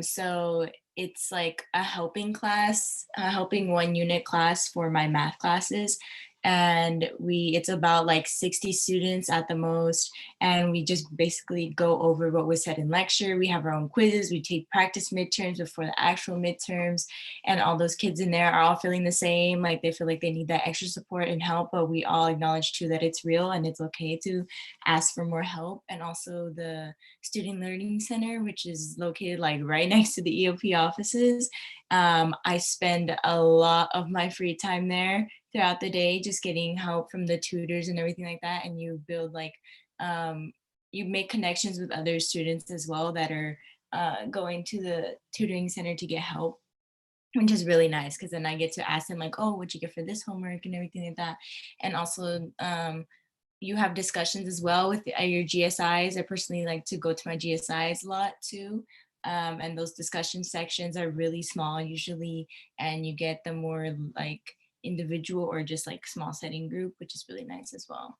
So it's like a helping class, a helping 1-unit class for my math classes. And it's about like 60 students at the most. And we just basically go over what was said in lecture. We have our own quizzes. We take practice midterms before the actual midterms. And all those kids in there are all feeling the same. Like they feel like they need that extra support and help, but we all acknowledge too that it's real and it's okay to ask for more help. And also the Student Learning Center, which is located like right next to the EOP offices. I spend a lot of my free time there throughout the day, just getting help from the tutors and everything like that. And you build like, you make connections with other students as well that are going to the tutoring center to get help. which is really nice because then I get to ask them like, oh, what'd you get for this homework and everything like that. And also you have discussions as well with your GSIs. I personally like to go to my GSIs a lot too. And those discussion sections are really small usually, and you get the more like individual or just like small setting group, which is really nice as well.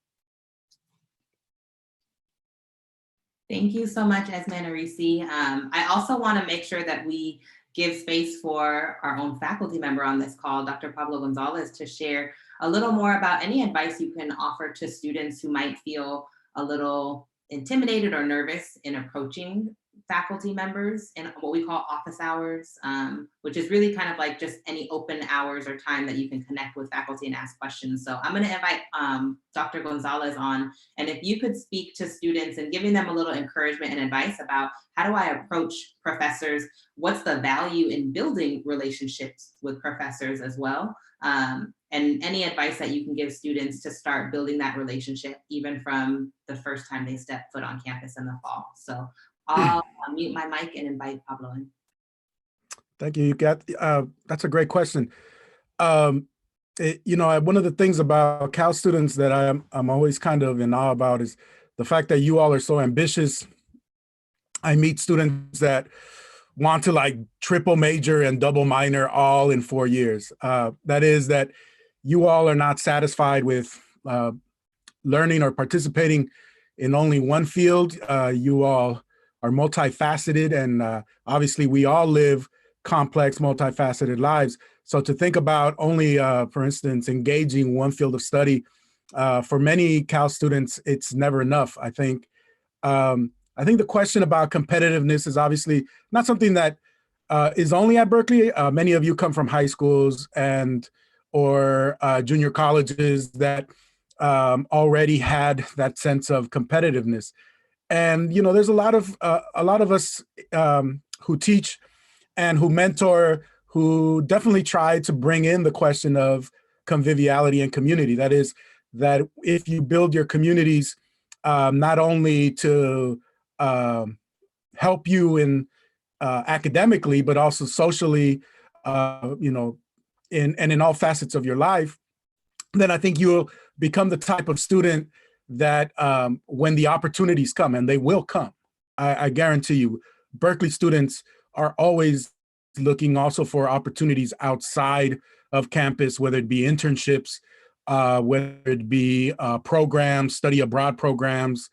Thank you so much, Esme and Arisi. I also want to make sure that we give space for our own faculty member on this call, Dr. Pablo Gonzalez, to share a little more about any advice you can offer to students who might feel a little intimidated or nervous in approaching faculty members in what we call office hours, which is really kind of like just any open hours or time that you can connect with faculty and ask questions. So I'm going to invite Dr. Gonzalez on, and if you could speak to students and giving them a little encouragement and advice about how do I approach professors, what's the value in building relationships with professors as well, and any advice that you can give students to start building that relationship even from the first time they step foot on campus in the fall. So I'll mute my mic and invite Pablo in. Thank you. That's a great question. One of the things about Cal students that I'm always kind of in awe about is the fact that you all are so ambitious. I meet students that want to like triple major and double minor all in 4 years. That is that you all are not satisfied with learning or participating in only one field. You all are multifaceted, and obviously we all live complex, multifaceted lives. So to think about only, for instance, engaging one field of study, for many Cal students, it's never enough. I think the question about competitiveness is obviously not something that is only at Berkeley. Many of you come from high schools or junior colleges that already had that sense of competitiveness. And there's a lot of us who teach and who mentor who definitely try to bring in the question of conviviality and community. That is, that if you build your communities not only to help you in academically, but also socially, in all facets of your life, then I think you'll become the type of student that when the opportunities come, and they will come, I guarantee you, Berkeley students are always looking also for opportunities outside of campus, whether it be internships, whether it be programs, study abroad programs,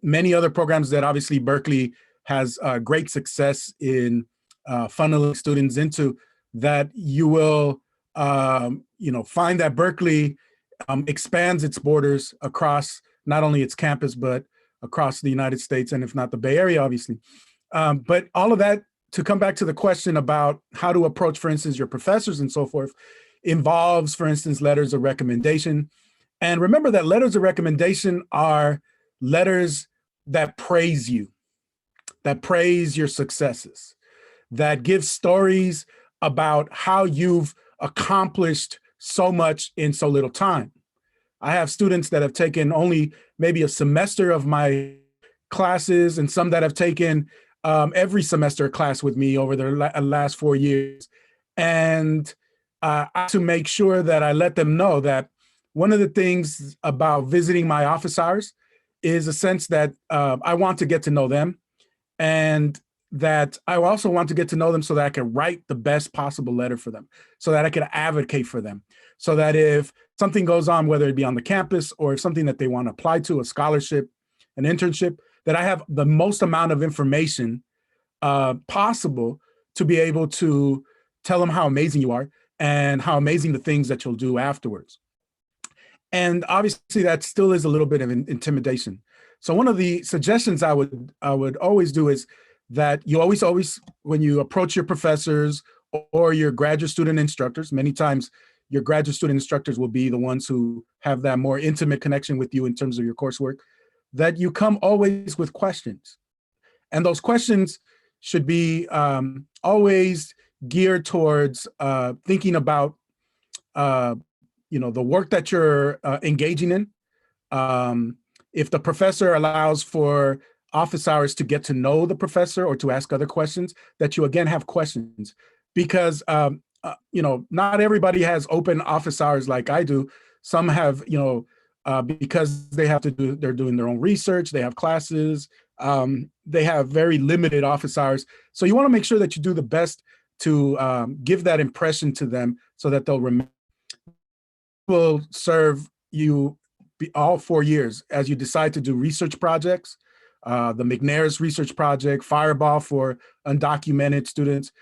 many other programs that obviously Berkeley has great success in funneling students into, that you will find that Berkeley expands its borders across not only its campus, but across the United States, and if not the Bay Area, obviously. But all of that, to come back to the question about how to approach, for instance, your professors and so forth, involves, for instance, letters of recommendation. And remember that letters of recommendation are letters that praise you, that praise your successes, that give stories about how you've accomplished so much in so little time. I have students that have taken only maybe a semester of my classes, and some that have taken every semester class with me over the last 4 years. And to make sure that I let them know that one of the things about visiting my office hours is a sense that I want to get to know them, and that I also want to get to know them so that I can write the best possible letter for them, so that I can advocate for them, so that if something goes on, whether it be on the campus or something that they want to apply to, a scholarship, an internship, that I have the most amount of information possible to be able to tell them how amazing you are and how amazing the things that you'll do afterwards. And obviously that still is a little bit of intimidation. So one of the suggestions I would always do is that you always, when you approach your professors or your graduate student instructors, many times your graduate student instructors will be the ones who have that more intimate connection with you in terms of your coursework, that you come always with questions. And those questions should be always geared towards thinking about the work that you're engaging in. If the professor allows for office hours to get to know the professor or to ask other questions, that you again have questions. because not everybody has open office hours like I do. Some have, because they're doing their own research, they have classes, they have very limited office hours. So you want to make sure that you do the best to give that impression to them so that they'll remember. Will serve you all 4 years as you decide to do research projects. The McNair's research project, Fireball for undocumented students,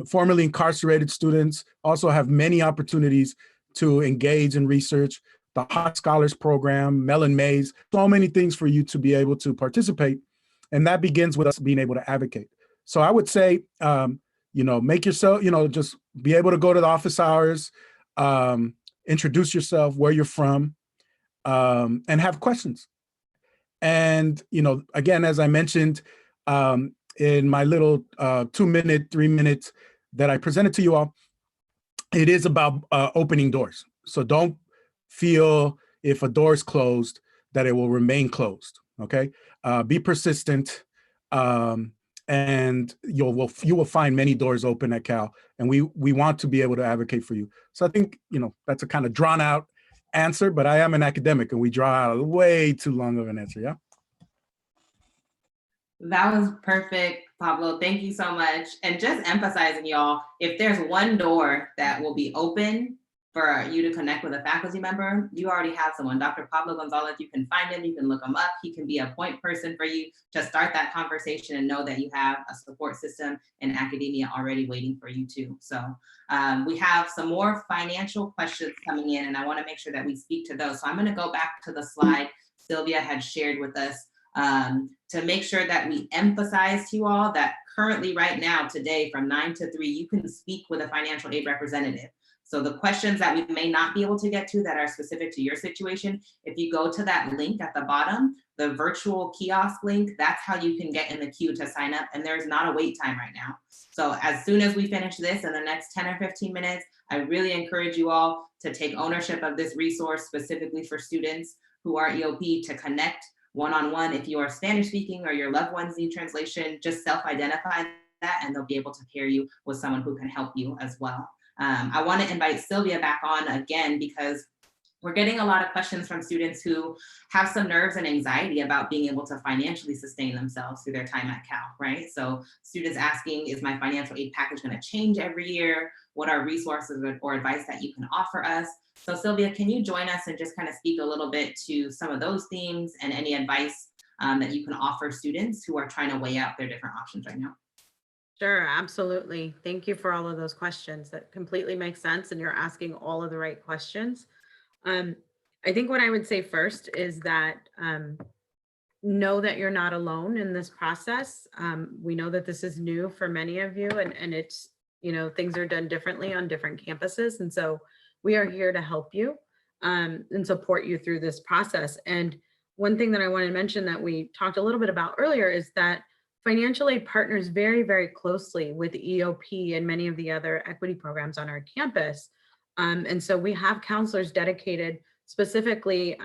formerly incarcerated students also have many opportunities to engage in research. The Hot Scholars Program, Mellon Mays, so many things for you to be able to participate. And that begins with us being able to advocate. So I would say, make yourself, just be able to go to the office hours, introduce yourself, where you're from, and have questions. And, again, as I mentioned, in my little 2-minute, 3 minutes that I presented to you all, it is about opening doors. So don't feel if a door is closed that it will remain closed. Okay, be persistent, and you will find many doors open at Cal, and we want to be able to advocate for you. So I think that's a kind of drawn out answer, but I am an academic, and we draw out way too long of an answer. Yeah. That was perfect, Pablo. Thank you so much. And just emphasizing, y'all, if there's one door that will be open for you to connect with a faculty member, you already have someone. Dr. Pablo Gonzalez, you can find him, you can look him up. He can be a point person for you to start that conversation and know that you have a support system in academia already waiting for you too. So we have some more financial questions coming in, and I want to make sure that we speak to those. So I'm going to go back to the slide Sylvia had shared with us to make sure that we emphasize to you all that currently right now, today from 9 to 3, you can speak with a financial aid representative. So the questions that we may not be able to get to that are specific to your situation, if you go to that link at the bottom, the virtual kiosk link, that's how you can get in the queue to sign up. And there's not a wait time right now. So as soon as we finish this in the next 10 or 15 minutes, I really encourage you all to take ownership of this resource specifically for students who are EOP, to connect one-on-one. If you are Spanish speaking or your loved ones need translation, just self-identify that and they'll be able to pair you with someone who can help you as well. I want to invite Sylvia back on again because we're getting a lot of questions from students who have some nerves and anxiety about being able to financially sustain themselves through their time at Cal, right? So students asking, is my financial aid package going to change every year? What are resources or advice that you can offer us? So Sylvia, can you join us and just kind of speak a little bit to some of those themes and any advice that you can offer students who are trying to weigh out their different options right now? Sure, absolutely. Thank you for all of those questions. That completely makes sense, and you're asking all of the right questions. I think what I would say first is that know that you're not alone in this process. We know that this is new for many of you, and it's, things are done differently on different campuses. And so we are here to help you and support you through this process. And one thing that I want to mention that we talked a little bit about earlier is that financial aid partners very, very closely with EOP and many of the other equity programs on our campus. And so we have counselors dedicated specifically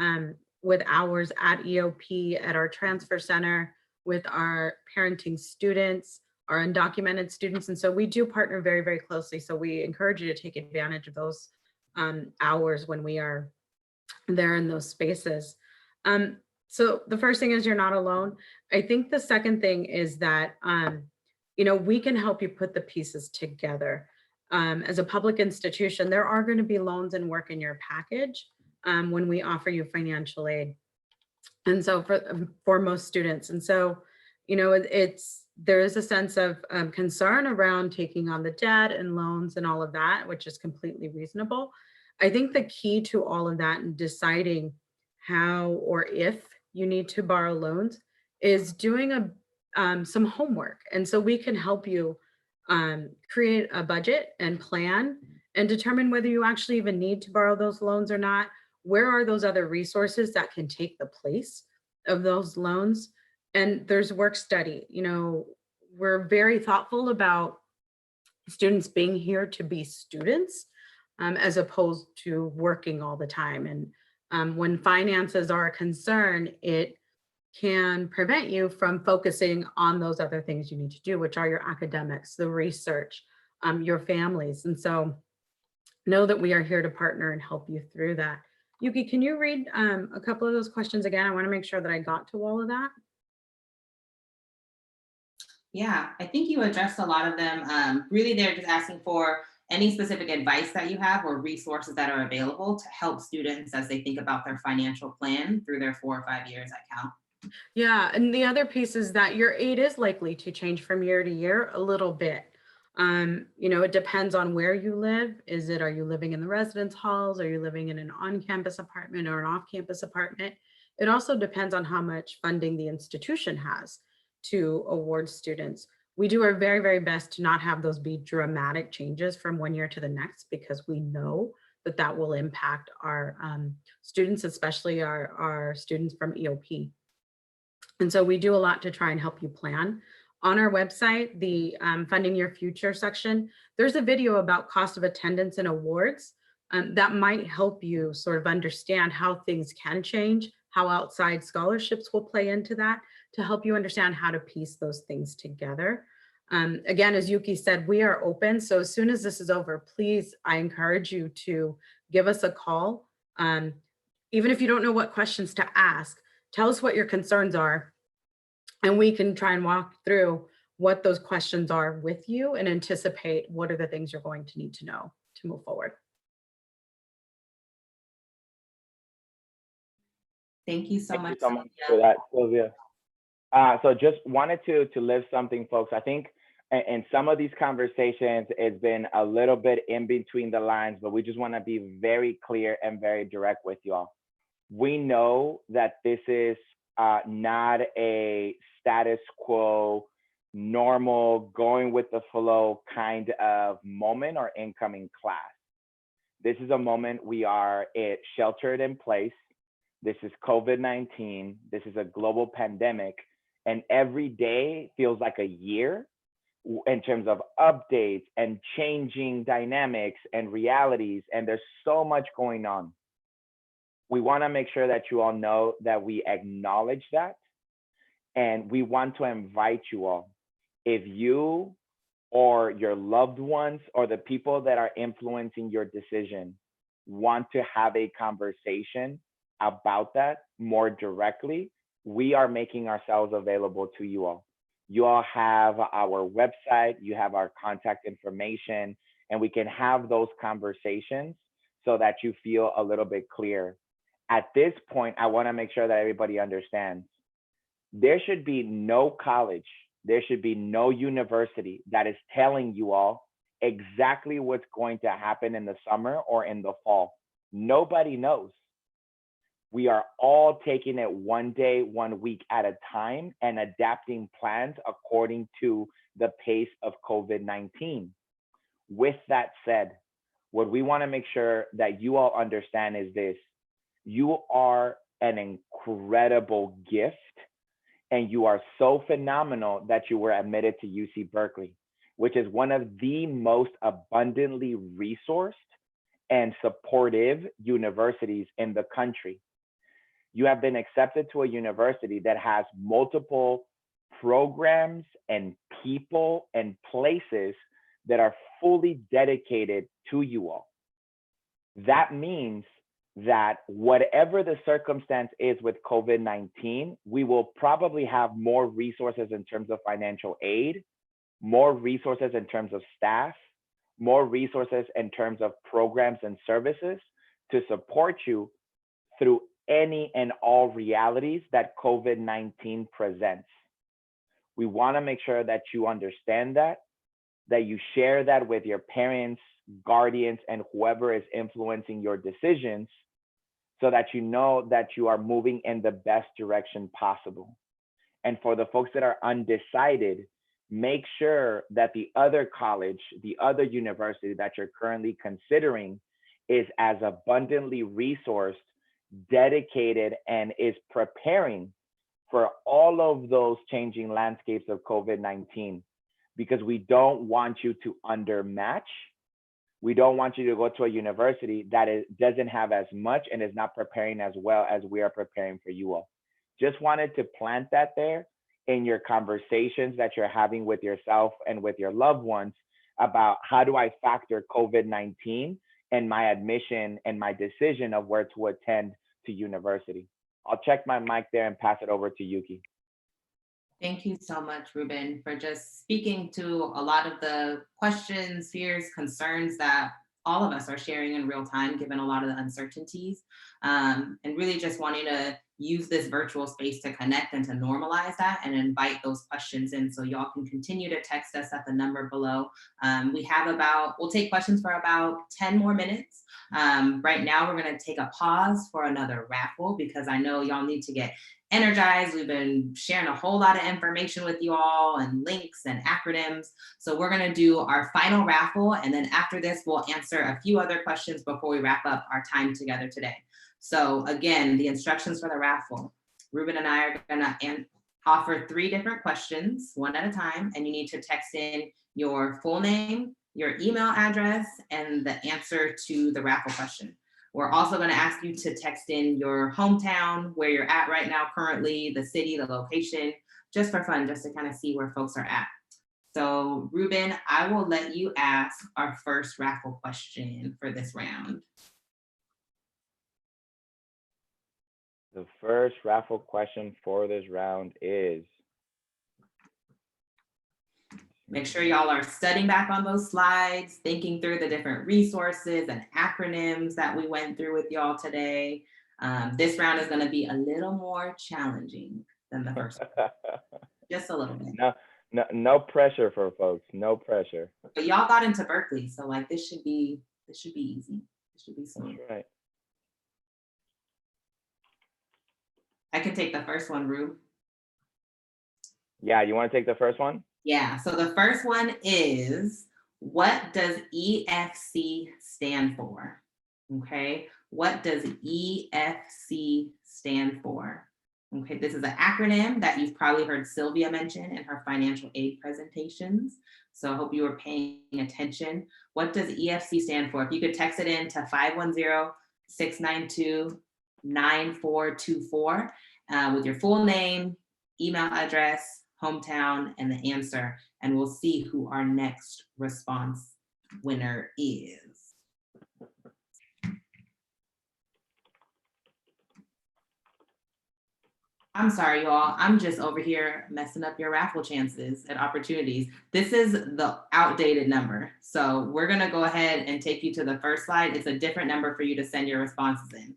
with hours at EOP, at our transfer center, with our parenting students, our undocumented students. And so we do partner very, very closely. So we encourage you to take advantage of those hours when we are there in those spaces. So the first thing is you're not alone. I think the second thing is that, we can help you put the pieces together. As a public institution, there are going to be loans and work in your package when we offer you financial aid. And so for most students. And so, there is a sense of concern around taking on the debt and loans and all of that, which is completely reasonable. I think the key to all of that and deciding how or if you need to borrow loans is doing some homework. And so we can help you create a budget and plan and determine whether you actually even need to borrow those loans or not. Where are those other resources that can take the place of those loans? And there's work study. We're very thoughtful about students being here to be students as opposed to working all the time. And when finances are a concern, it can prevent you from focusing on those other things you need to do, which are your academics, the research, your families. And so know that we are here to partner and help you through that. Yuki, can you read a couple of those questions again? I want to make sure that I got to all of that. Yeah, I think you addressed a lot of them. Really, they're just asking for any specific advice that you have or resources that are available to help students as they think about their financial plan through their 4 or 5 years at Cal. Yeah, and the other piece is that your aid is likely to change from year to year a little bit. It depends on where you live. Are you living in the residence halls? Are you living in an on-campus apartment or an off-campus apartment? It also depends on how much funding the institution has to award students. We do our very, very best to not have those be dramatic changes from one year to the next, because we know that that will impact our students, especially our students from EOP. And so we do a lot to try and help you plan. On our website, the Funding Your Future section, there's a video about cost of attendance and awards that might help you sort of understand how things can change, how outside scholarships will play into that, to help you understand how to piece those things together. Again, as Yuki said, we are open. So as soon as this is over, please, I encourage you to give us a call. Even if you don't know what questions to ask, tell us what your concerns are, and we can try and walk through what those questions are with you and anticipate what are the things you're going to need to know to move forward. Thank you so Thank much. you so much for that, Sylvia. So just wanted to live something, folks. I think in some of these conversations, it's been a little bit in between the lines, but we just want to be very clear and very direct with you all. We know that this is not a status quo, normal, going with the flow kind of moment or incoming class. This is a moment we are sheltered in place. This is COVID-19. This is a global pandemic. And every day feels like a year in terms of updates and changing dynamics and realities. And there's so much going on. We want to make sure that you all know that we acknowledge that. And we want to invite you all, if you or your loved ones or the people that are influencing your decision want to have a conversation about that more directly, we are making ourselves available to you all. You all have our website, you have our contact information, and we can have those conversations so that you feel a little bit clear. At this point, I want to make sure that everybody understands there should be no college, there should be no university that is telling you all exactly what's going to happen in the summer or in the fall. Nobody knows. We are all taking it one day, 1 week at a time and adapting plans according to the pace of COVID-19. With that said, what we want to make sure that you all understand is this: you are an incredible gift, and you are so phenomenal that you were admitted to UC Berkeley, which is one of the most abundantly resourced and supportive universities in the country. You have been accepted to a university that has multiple programs and people and places that are fully dedicated to you all. That means that whatever the circumstance is with COVID-19, we will probably have more resources in terms of financial aid, more resources in terms of staff, more resources in terms of programs and services to support you through any and all realities that COVID-19 presents. We want to make sure that you understand that you share that with your parents, guardians, and whoever is influencing your decisions, so that you know that you are moving in the best direction possible. And for the folks that are undecided, make sure that the other college, the other university that you're currently considering is as abundantly resourced, dedicated, and is preparing for all of those changing landscapes of COVID-19, because we don't want you to undermatch. We don't want you to go to a university that doesn't have as much and is not preparing as well as we are preparing for you all. Just wanted to plant that there in your conversations that you're having with yourself and with your loved ones, about how do I factor COVID-19 and my admission and my decision of where to attend to university. I'll check my mic there and pass it over to Yuki. Thank you so much, Ruben, for just speaking to a lot of the questions, fears, concerns that all of us are sharing in real time, given a lot of the uncertainties, and really just wanting to use this virtual space to connect and to normalize that and invite those questions in. So y'all can continue to text us at the number below. We'll take questions for about 10 more minutes. Right now, we're gonna take a pause for another raffle because I know y'all need to get energized. We've been sharing a whole lot of information with you all and links and acronyms. So we're gonna do our final raffle. And then after this, we'll answer a few other questions before we wrap up our time together today. So again, the instructions for the raffle. Ruben and I are gonna offer 3 different questions, one at a time, and you need to text in your full name, your email address, and the answer to the raffle question. We're also gonna ask you to text in your hometown, where you're at right now currently, the city, the location, just for fun, just to kind of see where folks are at. So Ruben, I will let you ask our first raffle question for this round. The first raffle question for this round is, make sure y'all are studying back on those slides, thinking through the different resources and acronyms that we went through with y'all today. This round is gonna be a little more challenging than the first one, just a little bit. No pressure for folks, no pressure. But y'all got into Berkeley, so like this should be easy. It should be smooth. That's right. I can take the first one, Rue. Yeah, you want to take the first one? Yeah, so the first one is, what does EFC stand for? Okay, what does EFC stand for? Okay, this is an acronym that you've probably heard Sylvia mention in her financial aid presentations. So I hope you were paying attention. What does EFC stand for? If you could text it in to 510-692-9424 with your full name, email address, hometown, and the answer, and we'll see who our next response winner is. I'm sorry, y'all. I'm just over here messing up your raffle chances and opportunities. This is the outdated number. So we're gonna go ahead and take you to the first slide. It's a different number for you to send your responses in.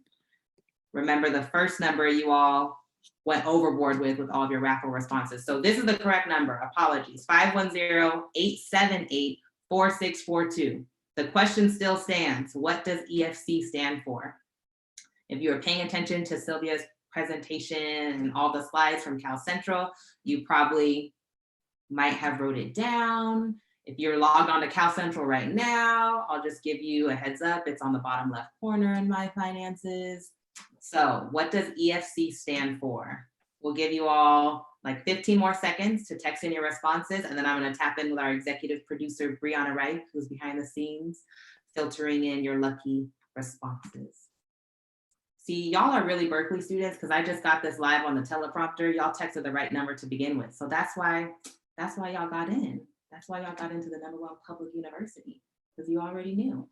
Remember, the first number you all went overboard with all of your raffle responses. So this is the correct number, apologies, 510-878-4642. The question still stands, what does EFC stand for? If you were paying attention to Sylvia's presentation and all the slides from Cal Central, you probably might have wrote it down. If you're logged on to Cal Central right now, I'll just give you a heads up. It's on the bottom left corner in My Finances. So what does EFC stand for? We'll give you all like 15 more seconds to text in your responses, and then I'm gonna tap in with our executive producer, Brianna Wright, who's behind the scenes, filtering in your lucky responses. See, y'all are really Berkeley students because I just got this live on the teleprompter. Y'all texted the right number to begin with. So that's why y'all got in. That's why y'all got into the #1 public university, because you already knew.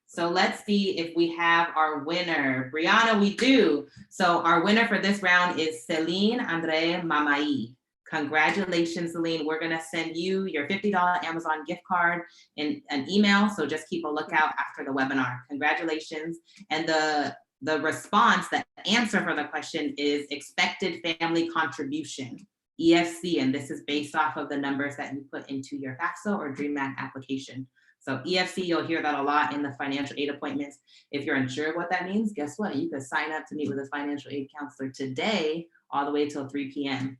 So let's see if we have our winner. Brianna, we do. So our winner for this round is Celine Andre Mamai. Congratulations, Celine. We're gonna send you your $50 Amazon gift card in an email. So just keep a lookout after the webinar. Congratulations. And the response, the answer for the question is expected family contribution, EFC, and this is based off of the numbers that you put into your FAFSA or DreamMac application. So EFC, you'll hear that a lot in the financial aid appointments. If you're unsure what that means, guess what? You could sign up to meet with a financial aid counselor today, all the way till 3 p.m.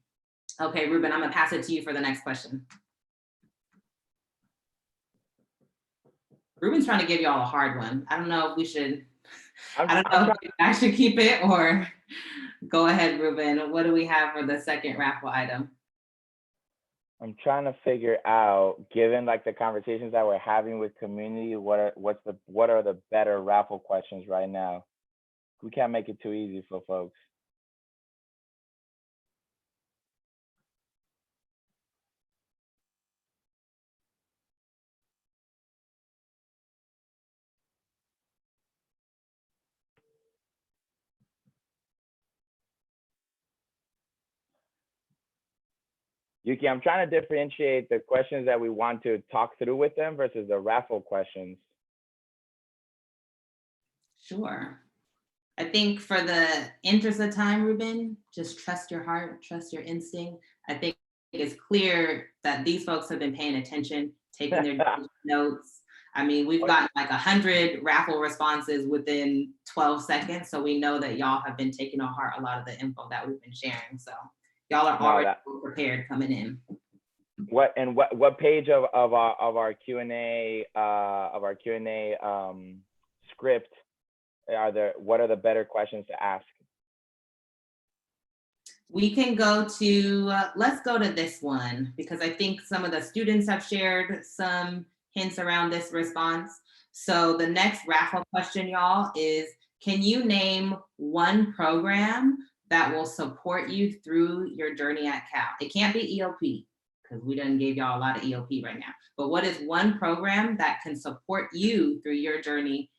Okay, Ruben, I'm gonna pass it to you for the next question. Ruben's trying to give you all a hard one. I don't know if we should, I should keep it or go ahead, Ruben. What do we have for the second raffle item? I'm trying to figure out, given like the conversations that we're having with community, what are the better raffle questions right now? We can't make it too easy for folks. Yuki, I'm trying to differentiate the questions that we want to talk through with them versus the raffle questions. Sure. I think for the interest of time, Ruben, just trust your heart, trust your instinct. I think it's clear that these folks have been paying attention, taking their notes. I mean, we've gotten like 100 raffle responses within 12 seconds. So we know that y'all have been taking on heart a lot of the info that we've been sharing. So y'all are already prepared coming in. What page of our Q&A script what are the better questions to ask? We can go to, let's go to this one, because I think some of the students have shared some hints around this response. So the next raffle question, y'all, is, can you name one program that will support you through your journey at Cal? It can't be EOP, because we done gave y'all a lot of EOP right now. But what is one program that can support you through your journey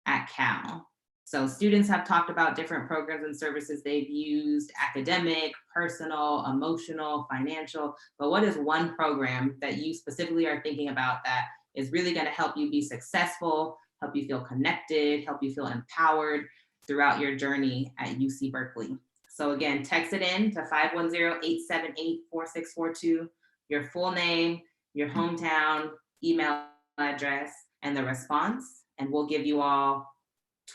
at Cal? So students have talked about different programs and services they've used: academic, personal, emotional, financial. But what is one program that you specifically are thinking about that is really going to help you be successful, help you feel connected, help you feel empowered throughout your journey at UC Berkeley? So again, text it in to 510-878-4642, your full name, your hometown, email address, and the response, and we'll give you all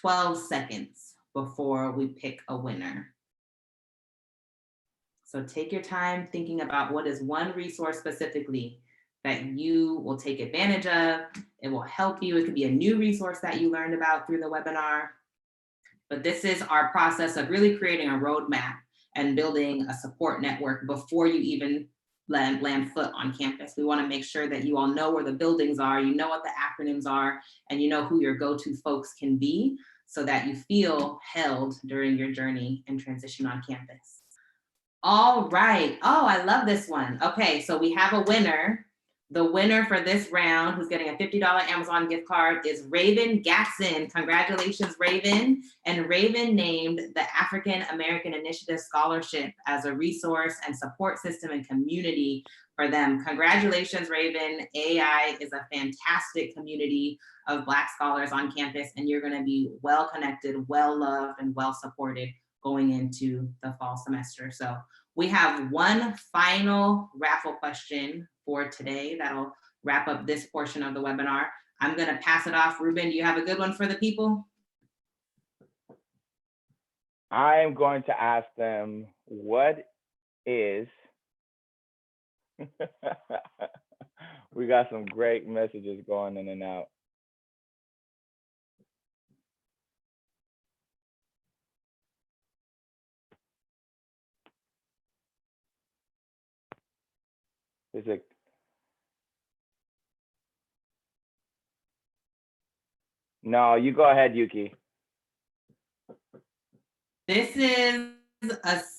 12 seconds before we pick a winner. So take your time thinking about what is one resource specifically that you will take advantage of. It will help you. It could be a new resource that you learned about through the webinar. But this is our process of really creating a roadmap and building a support network before you even land foot on campus. We want to make sure that you all know where the buildings are, you know what the acronyms are, and you know who your go-to folks can be, so that you feel held during your journey and transition on campus. All right. Oh, I love this one. Okay, so we have a winner. The winner for this round, who's getting a $50 Amazon gift card, is Raven Gatson. Congratulations, Raven. And Raven named the African American Initiative Scholarship as a resource and support system and community for them. Congratulations, Raven. AI is a fantastic community of Black scholars on campus, and you're going to be well connected, well loved, and well supported going into the fall semester. So we have one final raffle question for today that'll wrap up this portion of the webinar. I'm going to pass it off. Ruben, do you have a good one for the people? I am going to ask them, what is we got some great messages going in and out. Is it? No, you go ahead, Yuki. This is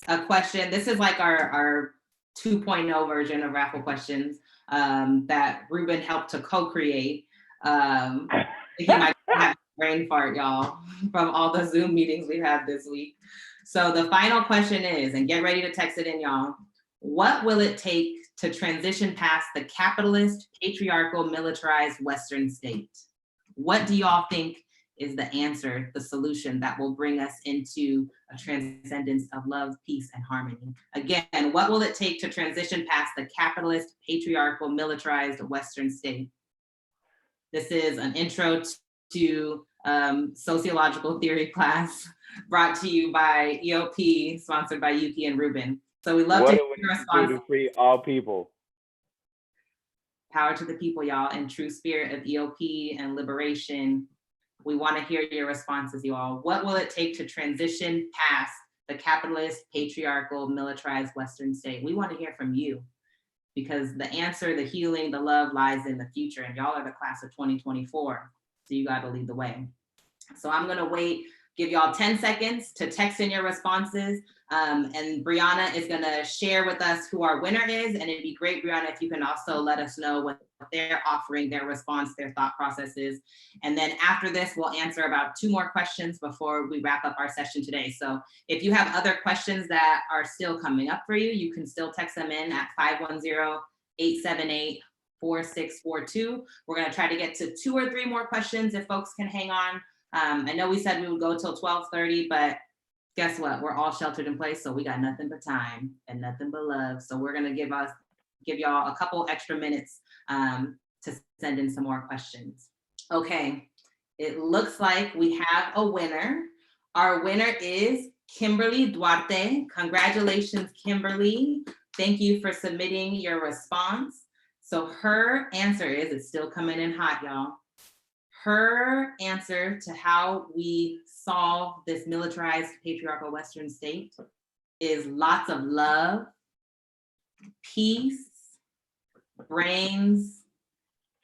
a question. This is like our 2.0 version of raffle questions that Ruben helped to co-create. He might have a brain fart, y'all, from all the Zoom meetings we've had this week. So the final question is, and get ready to text it in, y'all, what will it take to transition past the capitalist, patriarchal, militarized Western state? What do y'all think is the answer, the solution that will bring us into a transcendence of love, peace, and harmony? Again, what will it take to transition past the capitalist, patriarchal, militarized Western state? This is an intro to sociological theory class brought to you by EOP, sponsored by Yuki and Ruben. So we love to hear your response. To free all people. Power to the people, y'all, in true spirit of EOP and liberation. We want to hear your responses, you all. What will it take to transition past the capitalist, patriarchal, militarized Western state? We want to hear from you, because the answer, the healing, the love lies in the future, and y'all are the class of 2024. So you got to lead the way. So I'm going to wait give y'all 10 seconds to text in your responses. And Brianna is gonna share with us who our winner is. And it'd be great, Brianna, if you can also let us know what they're offering, their response, their thought processes. And then after this, we'll answer about 2 more questions before we wrap up our session today. So if you have other questions that are still coming up for you, you can still text them in at 510-878-4642. We're gonna try to get to 2 or 3 more questions if folks can hang on. I know we said we would go till 12:30, but guess what? We're all sheltered in place, so we got nothing but time and nothing but love. So we're gonna give y'all a couple extra minutes to send in some more questions. Okay, it looks like we have a winner. Our winner is Kimberly Duarte. Congratulations, Kimberly. Thank you for submitting your response. So her answer is, it's still coming in hot, y'all. Her answer to how we solve this militarized patriarchal Western state is lots of love, peace, brains,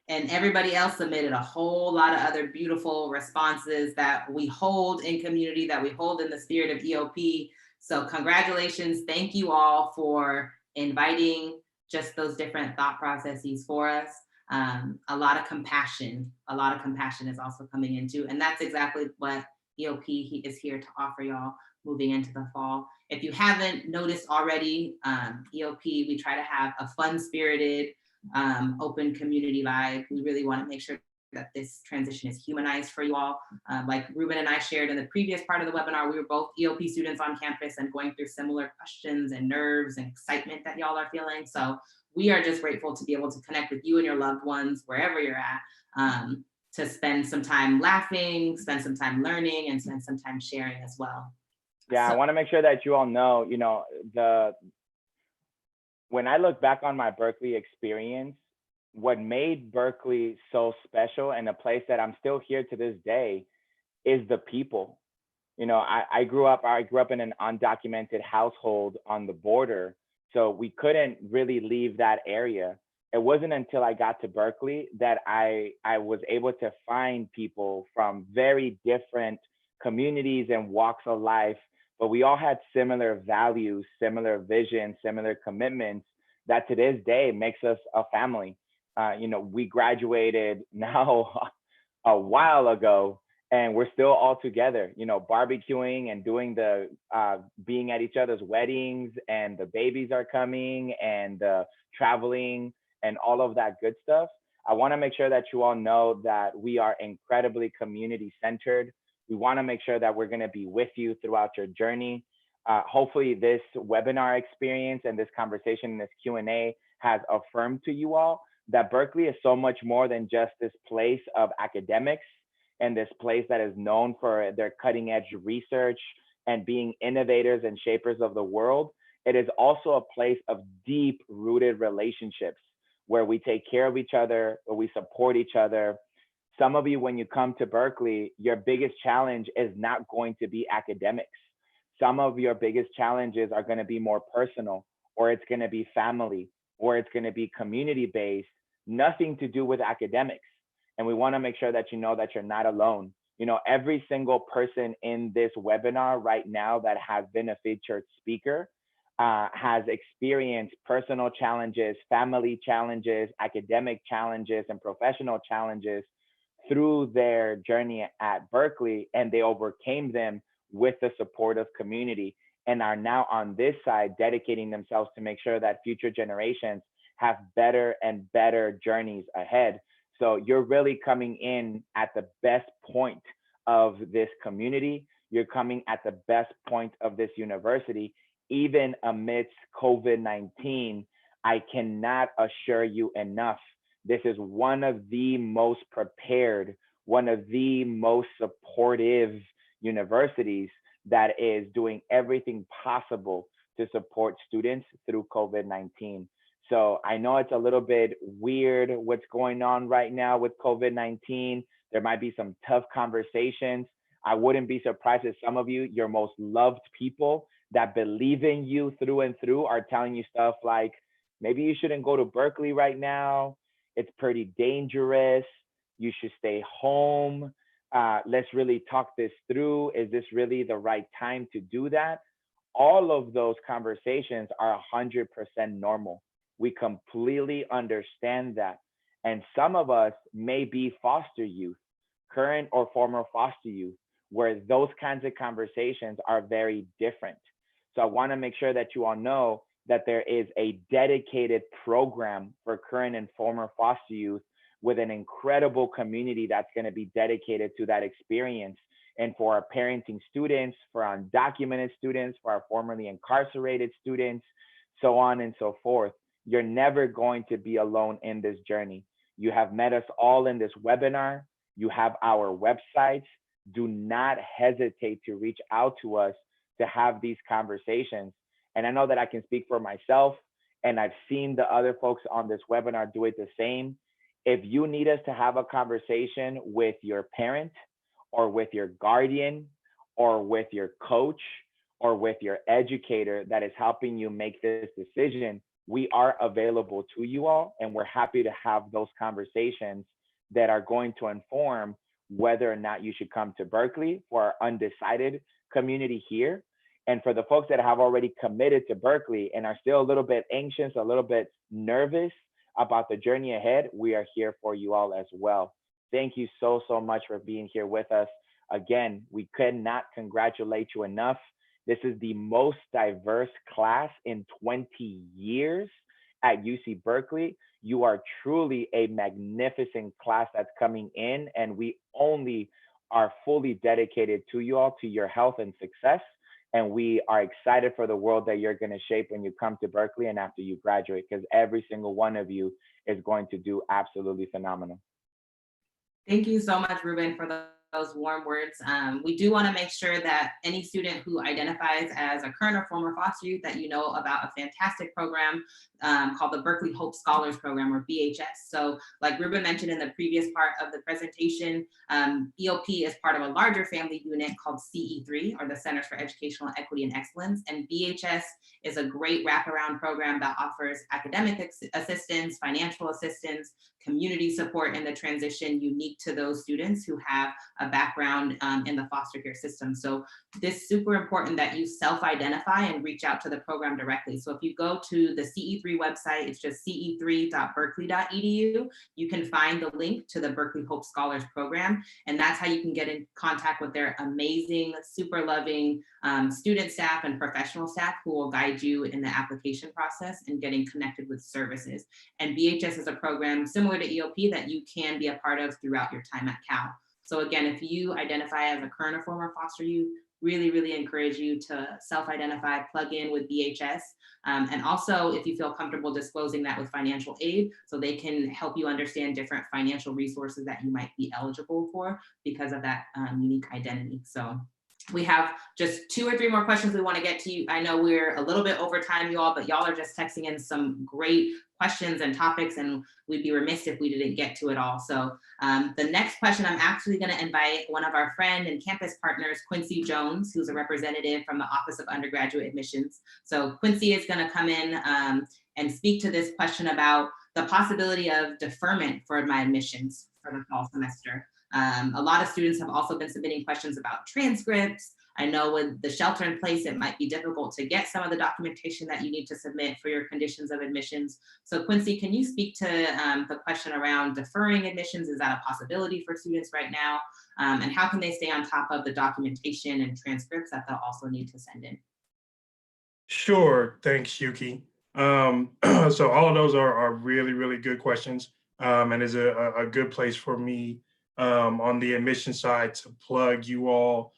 and everybody else submitted a whole lot of other beautiful responses that we hold in community, that we hold in the spirit of EOP. So congratulations, thank you all for inviting just those different thought processes for us. A lot of compassion is also coming into, and that's exactly what EOP is here to offer y'all moving into the fall. If you haven't noticed already, EOP, we try to have a fun-spirited, open community vibe. We really want to make sure that this transition is humanized for you all. Like Ruben and I shared in the previous part of the webinar, we were both EOP students on campus and going through similar questions and nerves and excitement that y'all are feeling. So we are just grateful to be able to connect with you and your loved ones wherever you're at, to spend some time laughing, spend some time learning, and spend some time sharing as well. Yeah, So, I want to make sure that you all know, when I look back on my Berkeley experience, what made Berkeley so special and a place that I'm still here to this day is the people. I grew up in an undocumented household on the border, so we couldn't really leave that area. It wasn't until I got to Berkeley that I was able to find people from very different communities and walks of life, but we all had similar values, similar visions, similar commitments that to this day makes us a family. We graduated now a while ago, and we're still all together, barbecuing and doing the being at each other's weddings, and the babies are coming, and traveling and all of that good stuff. I want to make sure that you all know that we are incredibly community centered. We want to make sure that we're going to be with you throughout your journey. Hopefully this webinar experience and this conversation and this Q&A has affirmed to you all that Berkeley is so much more than just this place of academics and this place that is known for their cutting edge research and being innovators and shapers of the world. It is also a place of deep rooted relationships where we take care of each other, where we support each other. Some of you, when you come to Berkeley, your biggest challenge is not going to be academics. Some of your biggest challenges are going to be more personal, or it's going to be family, or it's going to be community-based, nothing to do with academics. And we want to make sure that you know that you're not alone. Every single person in this webinar right now that has been a featured speaker has experienced personal challenges, family challenges, academic challenges, and professional challenges through their journey at Berkeley, and they overcame them with the support of community and are now on this side dedicating themselves to make sure that future generations have better and better journeys ahead. So you're really coming in at the best point of this community. You're coming at the best point of this university, even amidst COVID-19. I cannot assure you enough. This is one of the most prepared, one of the most supportive universities that is doing everything possible to support students through COVID-19. So I know it's a little bit weird what's going on right now with COVID-19. There might be some tough conversations. I wouldn't be surprised if some of you, your most loved people that believe in you through and through, are telling you stuff like, maybe you shouldn't go to Berkeley right now. It's pretty dangerous. You should stay home. let's really talk this through. Is this really the right time to do that? All of those conversations are 100% normal. We completely understand that. And some of us may be foster youth, current or former foster youth, where those kinds of conversations are very different. So I want to make sure that you all know that there is a dedicated program for current and former foster youth with an incredible community that's going to be dedicated to that experience. And for our parenting students, for our undocumented students, for our formerly incarcerated students, so on and so forth. You're never going to be alone in this journey. You have met us all in this webinar. You have our websites. Do not hesitate to reach out to us to have these conversations. And I know that I can speak for myself, and I've seen the other folks on this webinar do it the same. If you need us to have a conversation with your parent or with your guardian or with your coach or with your educator that is helping you make this decision, we are available to you all, and we're happy to have those conversations that are going to inform whether or not you should come to Berkeley for our undecided community here. And for the folks that have already committed to Berkeley and are still a little bit anxious, a little bit nervous about the journey ahead, we are here for you all as well. Thank you so much for being here with us. Again, we could not congratulate you enough. This is the most diverse class in 20 years at UC Berkeley. You are truly a magnificent class that's coming in, and we only are fully dedicated to you all, to your health and success. And we are excited for the world that you're going to shape when you come to Berkeley and after you graduate, because every single one of you is going to do absolutely phenomenal. Thank you so much, Ruben, for those warm words. We do want to make sure that any student who identifies as a current or former foster youth, that you know about a fantastic program called the Berkeley Hope Scholars Program, or BHS. So like Ruben mentioned in the previous part of the presentation, EOP is part of a larger family unit called CE3, or the Centers for Educational Equity and Excellence. And BHS is a great wraparound program that offers academic assistance, financial assistance, community support in the transition unique to those students who have a background in the foster care system. So this is super important that you self-identify and reach out to the program directly. So if you go to the CE3 website, it's just ce3.berkeley.edu. You can find the link to the Berkeley Hope Scholars Program, and that's how you can get in contact with their amazing, super loving student staff and professional staff who will guide you in the application process and getting connected with services. And BHS is a program similar to EOP that you can be a part of throughout your time at Cal. So again, if you identify as a current or former foster youth, really encourage you to self-identify, plug in with BHS. And also, if you feel comfortable disclosing that with financial aid, so they can help you understand different financial resources that you might be eligible for because of that unique identity. So we have just 2 or 3 more questions we want to get to you. I know we're a little bit over time, you all, but y'all are just texting in some great questions and topics, and we'd be remiss if we didn't get to it all. So the next question, I'm actually going to invite one of our friend and campus partners, Quincy Jones, who's a representative from the Office of Undergraduate Admissions. So Quincy is going to come in and speak to this question about the possibility of deferment for my admissions for the fall semester. A lot of students have also been submitting questions about transcripts. I know with the shelter in place, it might be difficult to get some of the documentation that you need to submit for your conditions of admissions. So Quincy, can you speak to the question around deferring admissions? Is that a possibility for students right now? And how can they stay on top of the documentation and transcripts that they'll also need to send in? Sure, thanks, Yuki. So all of those are really good questions, and is a good place for me on the admission side to plug you all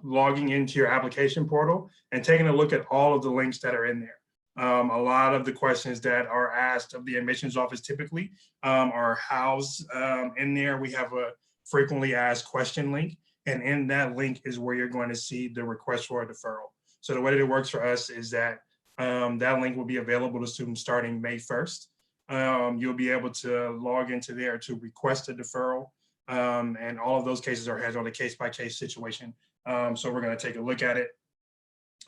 logging into your application portal and taking a look at all of the links that are in there. A lot of the questions that are asked of the admissions office typically are housed in there. We have a frequently asked question link, and in that link is where you're going to see the request for a deferral. So the way that it works for us is that that link will be available to students starting May 1st. You'll be able to log into there to request a deferral. And all of those cases are handled on a case-by-case situation. So we're going to take a look at it.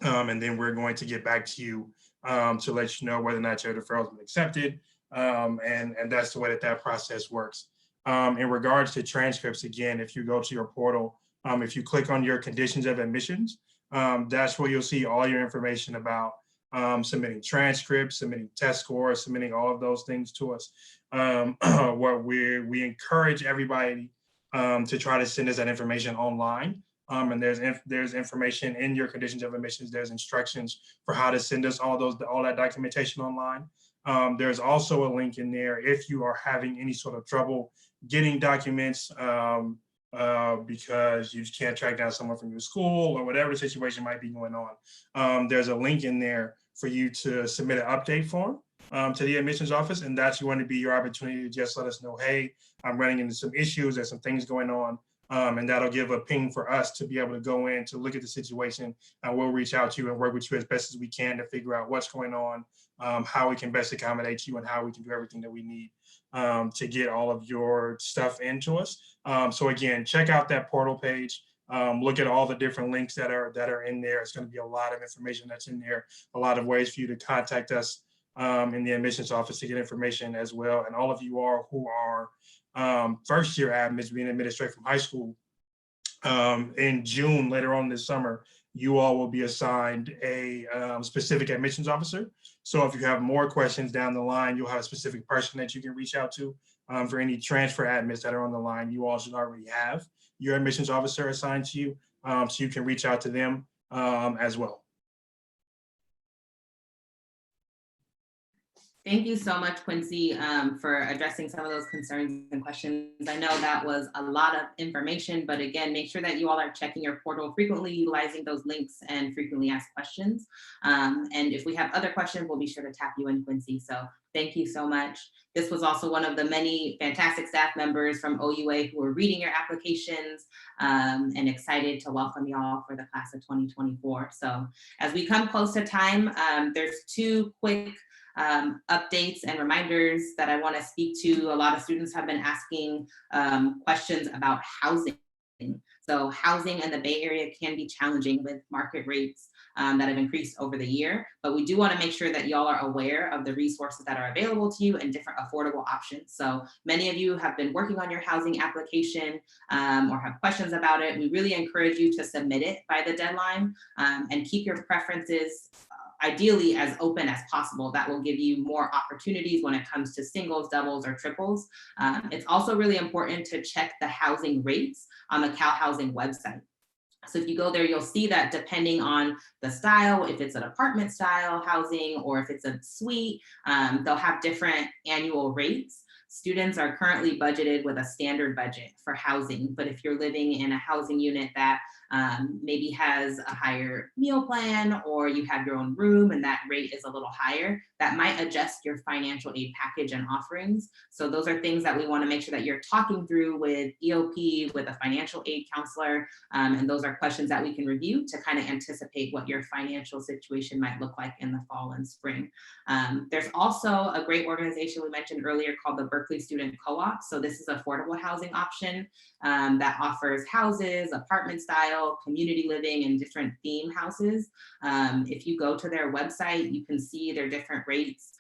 And then we're going to get back to you to let you know whether or not your deferral has been accepted. And that's the way that process works. In regards to transcripts, again, if you go to your portal, if you click on your conditions of admissions, that's where you'll see all your information about submitting transcripts, submitting test scores, submitting all of those things to us. What we encourage everybody to try to send us that information online. And there's information in your conditions of admissions. There's instructions for how to send us all that documentation online. There's also a link in there if you are having any sort of trouble getting documents because you just can't track down someone from your school or whatever the situation might be going on. There's a link in there for you to submit an update form to the admissions office, and that's going to be your opportunity to just let us know, hey, I'm running into some issues, there's some things going on, and that'll give a ping for us to be able to go in to look at the situation, and we'll reach out to you and work with you as best as we can to figure out what's going on, how we can best accommodate you, and how we can do everything that we need to get all of your stuff into us. So again, check out that portal page. Look at all the different links that are in there. It's going to be a lot of information that's in there, a lot of ways for you to contact us in the admissions office to get information as well. And all of you all who are first year admits being admitted straight from high school, in June, later on this summer, you all will be assigned a specific admissions officer. So if you have more questions down the line, you'll have a specific person that you can reach out to. For any transfer admits that are on the line, you all should already have your admissions officer assigned to you, so you can reach out to them as well. Thank you so much, Quincy, for addressing some of those concerns and questions. I know that was a lot of information, but again, make sure that you all are checking your portal frequently, utilizing those links, and frequently ask questions. And if we have other questions, we'll be sure to tap you in, Quincy. So thank you so much. This was also one of the many fantastic staff members from OUA who were reading your applications, and excited to welcome y'all for the class of 2024. So as we come close to time, there's two quick updates and reminders that I want to speak to. A lot of students have been asking questions about housing. So housing in the Bay Area can be challenging with market rates that have increased over the year, but we do want to make sure that y'all are aware of the resources that are available to you and different affordable options. So many of you have been working on your housing application or have questions about it. We really encourage you to submit it by the deadline and keep your preferences ideally as open as possible. That will give you more opportunities when it comes to singles, doubles, or triples. It's also really important to check the housing rates on the Cal Housing website. So if you go there, you'll see that depending on the style, if it's an apartment style housing or if it's a suite, they'll have different annual rates. Students are currently budgeted with a standard budget for housing, but if you're living in a housing unit that maybe has a higher meal plan, or you have your own room and that rate is a little higher, that might adjust your financial aid package and offerings. So those are things that we want to make sure that you're talking through with EOP, with a financial aid counselor, and those are questions that we can review to kind of anticipate what your financial situation might look like in the fall and spring. There's also a great organization we mentioned earlier called the Berkeley Student Co-op. So this is affordable housing option that offers houses, apartment style, community living, and different theme houses. If you go to their website, you can see their different rates,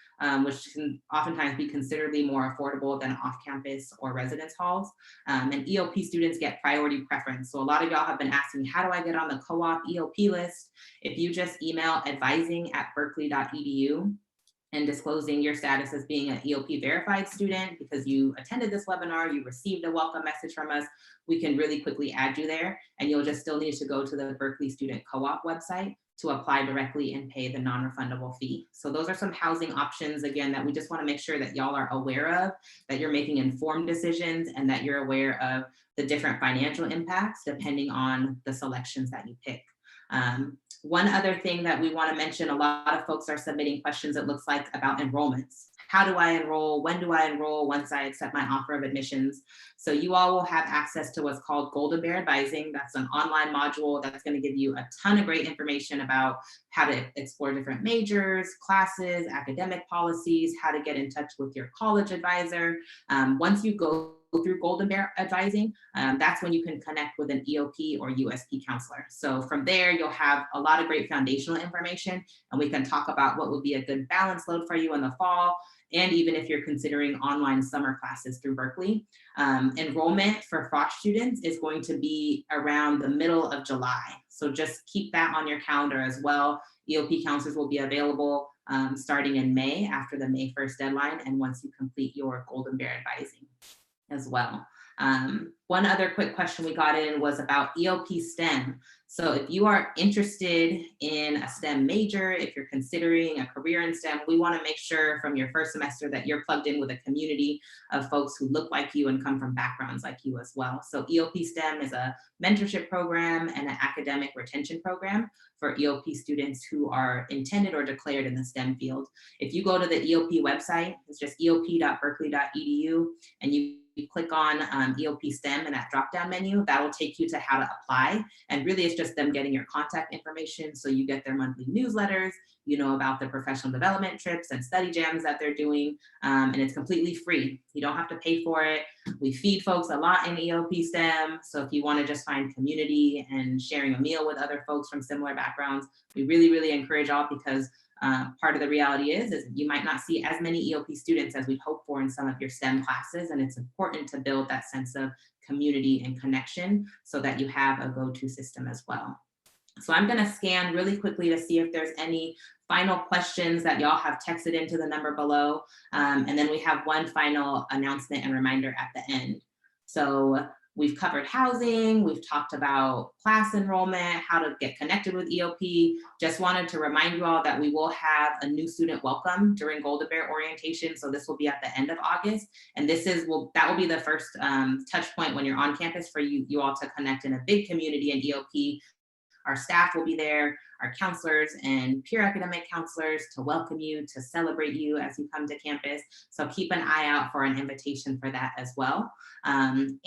which can oftentimes be considerably more affordable than off-campus or residence halls. And EOP students get priority preference. So a lot of y'all have been asking, how do I get on the Co-Op Eop list? If you just email advising@berkeley.edu and disclosing your status as being an EOP verified student because you attended this webinar, you received a welcome message from us, we can really quickly add you there, and you'll just still need to go to the Berkeley Student Co-op website to apply directly and pay the non-refundable fee. So those are some housing options, again, that we just wanna make sure that y'all are aware of, that you're making informed decisions, and that you're aware of the different financial impacts depending on the selections that you pick. One other thing that we want to mention, a lot of folks are submitting questions, it looks like, about enrollments. How do I enroll? When do I enroll once I accept my offer of admissions? So you all will have access to what's called Golden Bear Advising. That's an online module that's going to give you a ton of great information about how to explore different majors, classes, academic policies, how to get in touch with your college advisor. Once you go through Golden Bear Advising, that's when you can connect with an EOP or USP counselor. So from there, you'll have a lot of great foundational information, and we can talk about what would be a good balance load for you in the fall and even if you're considering online summer classes through Berkeley. Enrollment for Frosh students is going to be around the middle of July. So just keep that on your calendar as well. EOP counselors will be available starting in May after the May 1st deadline and once you complete your Golden Bear advising as well. One other quick question we got in was about EOP Stem. So if you are interested in a STEM major, if you're considering a career in STEM, we want to make sure from your first semester that you're plugged in with a community of folks who look like you and come from backgrounds like you as well. So EOP Stem is a mentorship program and an academic retention program for EOP students who are intended or declared in the STEM field. If you go to the EOP website, it's just eop.berkeley.edu, and you click on EOP Stem in that drop-down menu, that will take you to how to apply. And really it's just them getting your contact information. So you get their monthly newsletters, you know about the professional development trips and study jams that they're doing. And it's completely free. You don't have to pay for it. We feed folks a lot in EOP Stem. So if you want to just find community and sharing a meal with other folks from similar backgrounds, we really, really encourage all, because part of the reality is you might not see as many EOP students as we'd hope for in some of your STEM classes. And it's important to build that sense of community and connection so that you have a go-to system as well. So I'm gonna scan really quickly to see if there's any final questions that y'all have texted into the number below. And then we have one final announcement and reminder at the end. So we've covered housing, we've talked about class enrollment, how to get connected with EOP. Just wanted to remind you all that we will have a new student welcome during Golden Bear orientation. So this will be at the end of August. And that will be the first touch point when you're on campus for you all to connect in a big community in EOP. Our staff will be there, our counselors and peer academic counselors to welcome you, to celebrate you as you come to campus. So keep an eye out for an invitation for that as well. And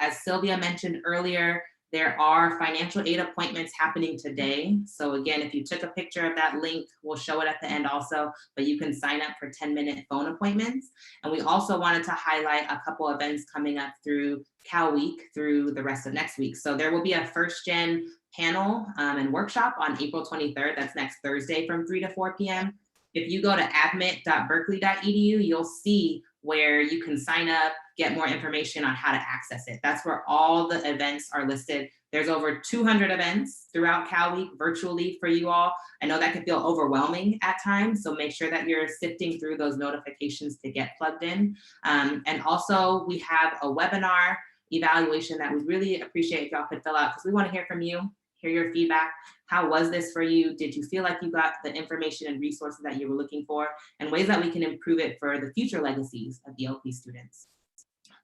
as Sylvia mentioned earlier, there are financial aid appointments happening today. So again, if you took a picture of that link, we'll show it at the end also, but you can sign up for 10-minute phone appointments. And we also wanted to highlight a couple events coming up through Cal Week through the rest of next week. So there will be a first gen panel and workshop on April 23rd. That's next Thursday from 3 to 4 p.m. If you go to admit.berkeley.edu, you'll see where you can sign up, get more information on how to access it. That's where all the events are listed. There's over 200 events throughout Cal Week virtually for you all. I know that can feel overwhelming at times, so make sure that you're sifting through those notifications to get plugged in. And also we have a webinar evaluation that we really appreciate if y'all could fill out, because we want to hear from you, hear your feedback. How was this for you? Did you feel like you got the information and resources that you were looking for, and ways that we can improve it for the future legacies of EOP students?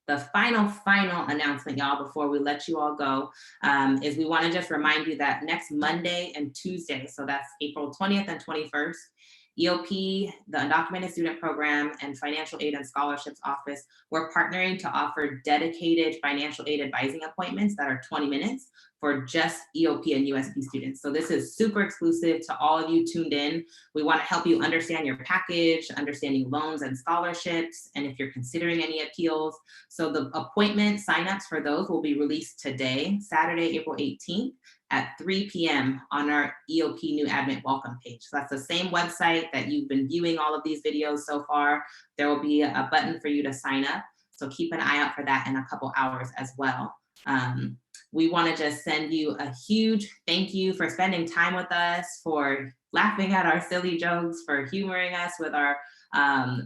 The final announcement, y'all, before we let you all go, is we want to just remind you that next Monday and Tuesday, so that's April 20th and 21st, EOP, the Undocumented Student Program, and Financial Aid and Scholarships Office, we're partnering to offer dedicated financial aid advising appointments that are 20 minutes for just EOP and USP students. So this is super exclusive to all of you tuned in. We want to help you understand your package, understanding loans and scholarships, and if you're considering any appeals. So the appointment signups for those will be released today, Saturday, April 18th at 3 p.m. on our EOP New Admit Welcome page. So that's the same website that you've been viewing all of these videos so far. There will be a button for you to sign up. So keep an eye out for that in a couple hours as well. We want to just send you a huge thank you for spending time with us, for laughing at our silly jokes, for humoring us with our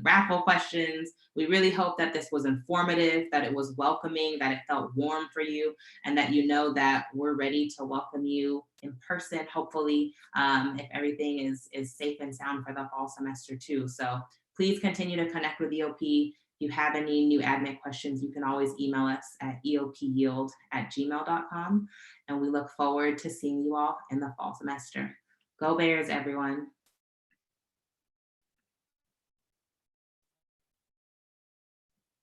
raffle questions. We really hope that this was informative, that it was welcoming, that it felt warm for you, and that you know that we're ready to welcome you in person, hopefully, if everything is safe and sound for the fall semester too. So please continue to connect with EOP. If you have any new admit questions, you can always email us at eopyield@gmail.com. And we look forward to seeing you all in the fall semester. Go Bears, everyone.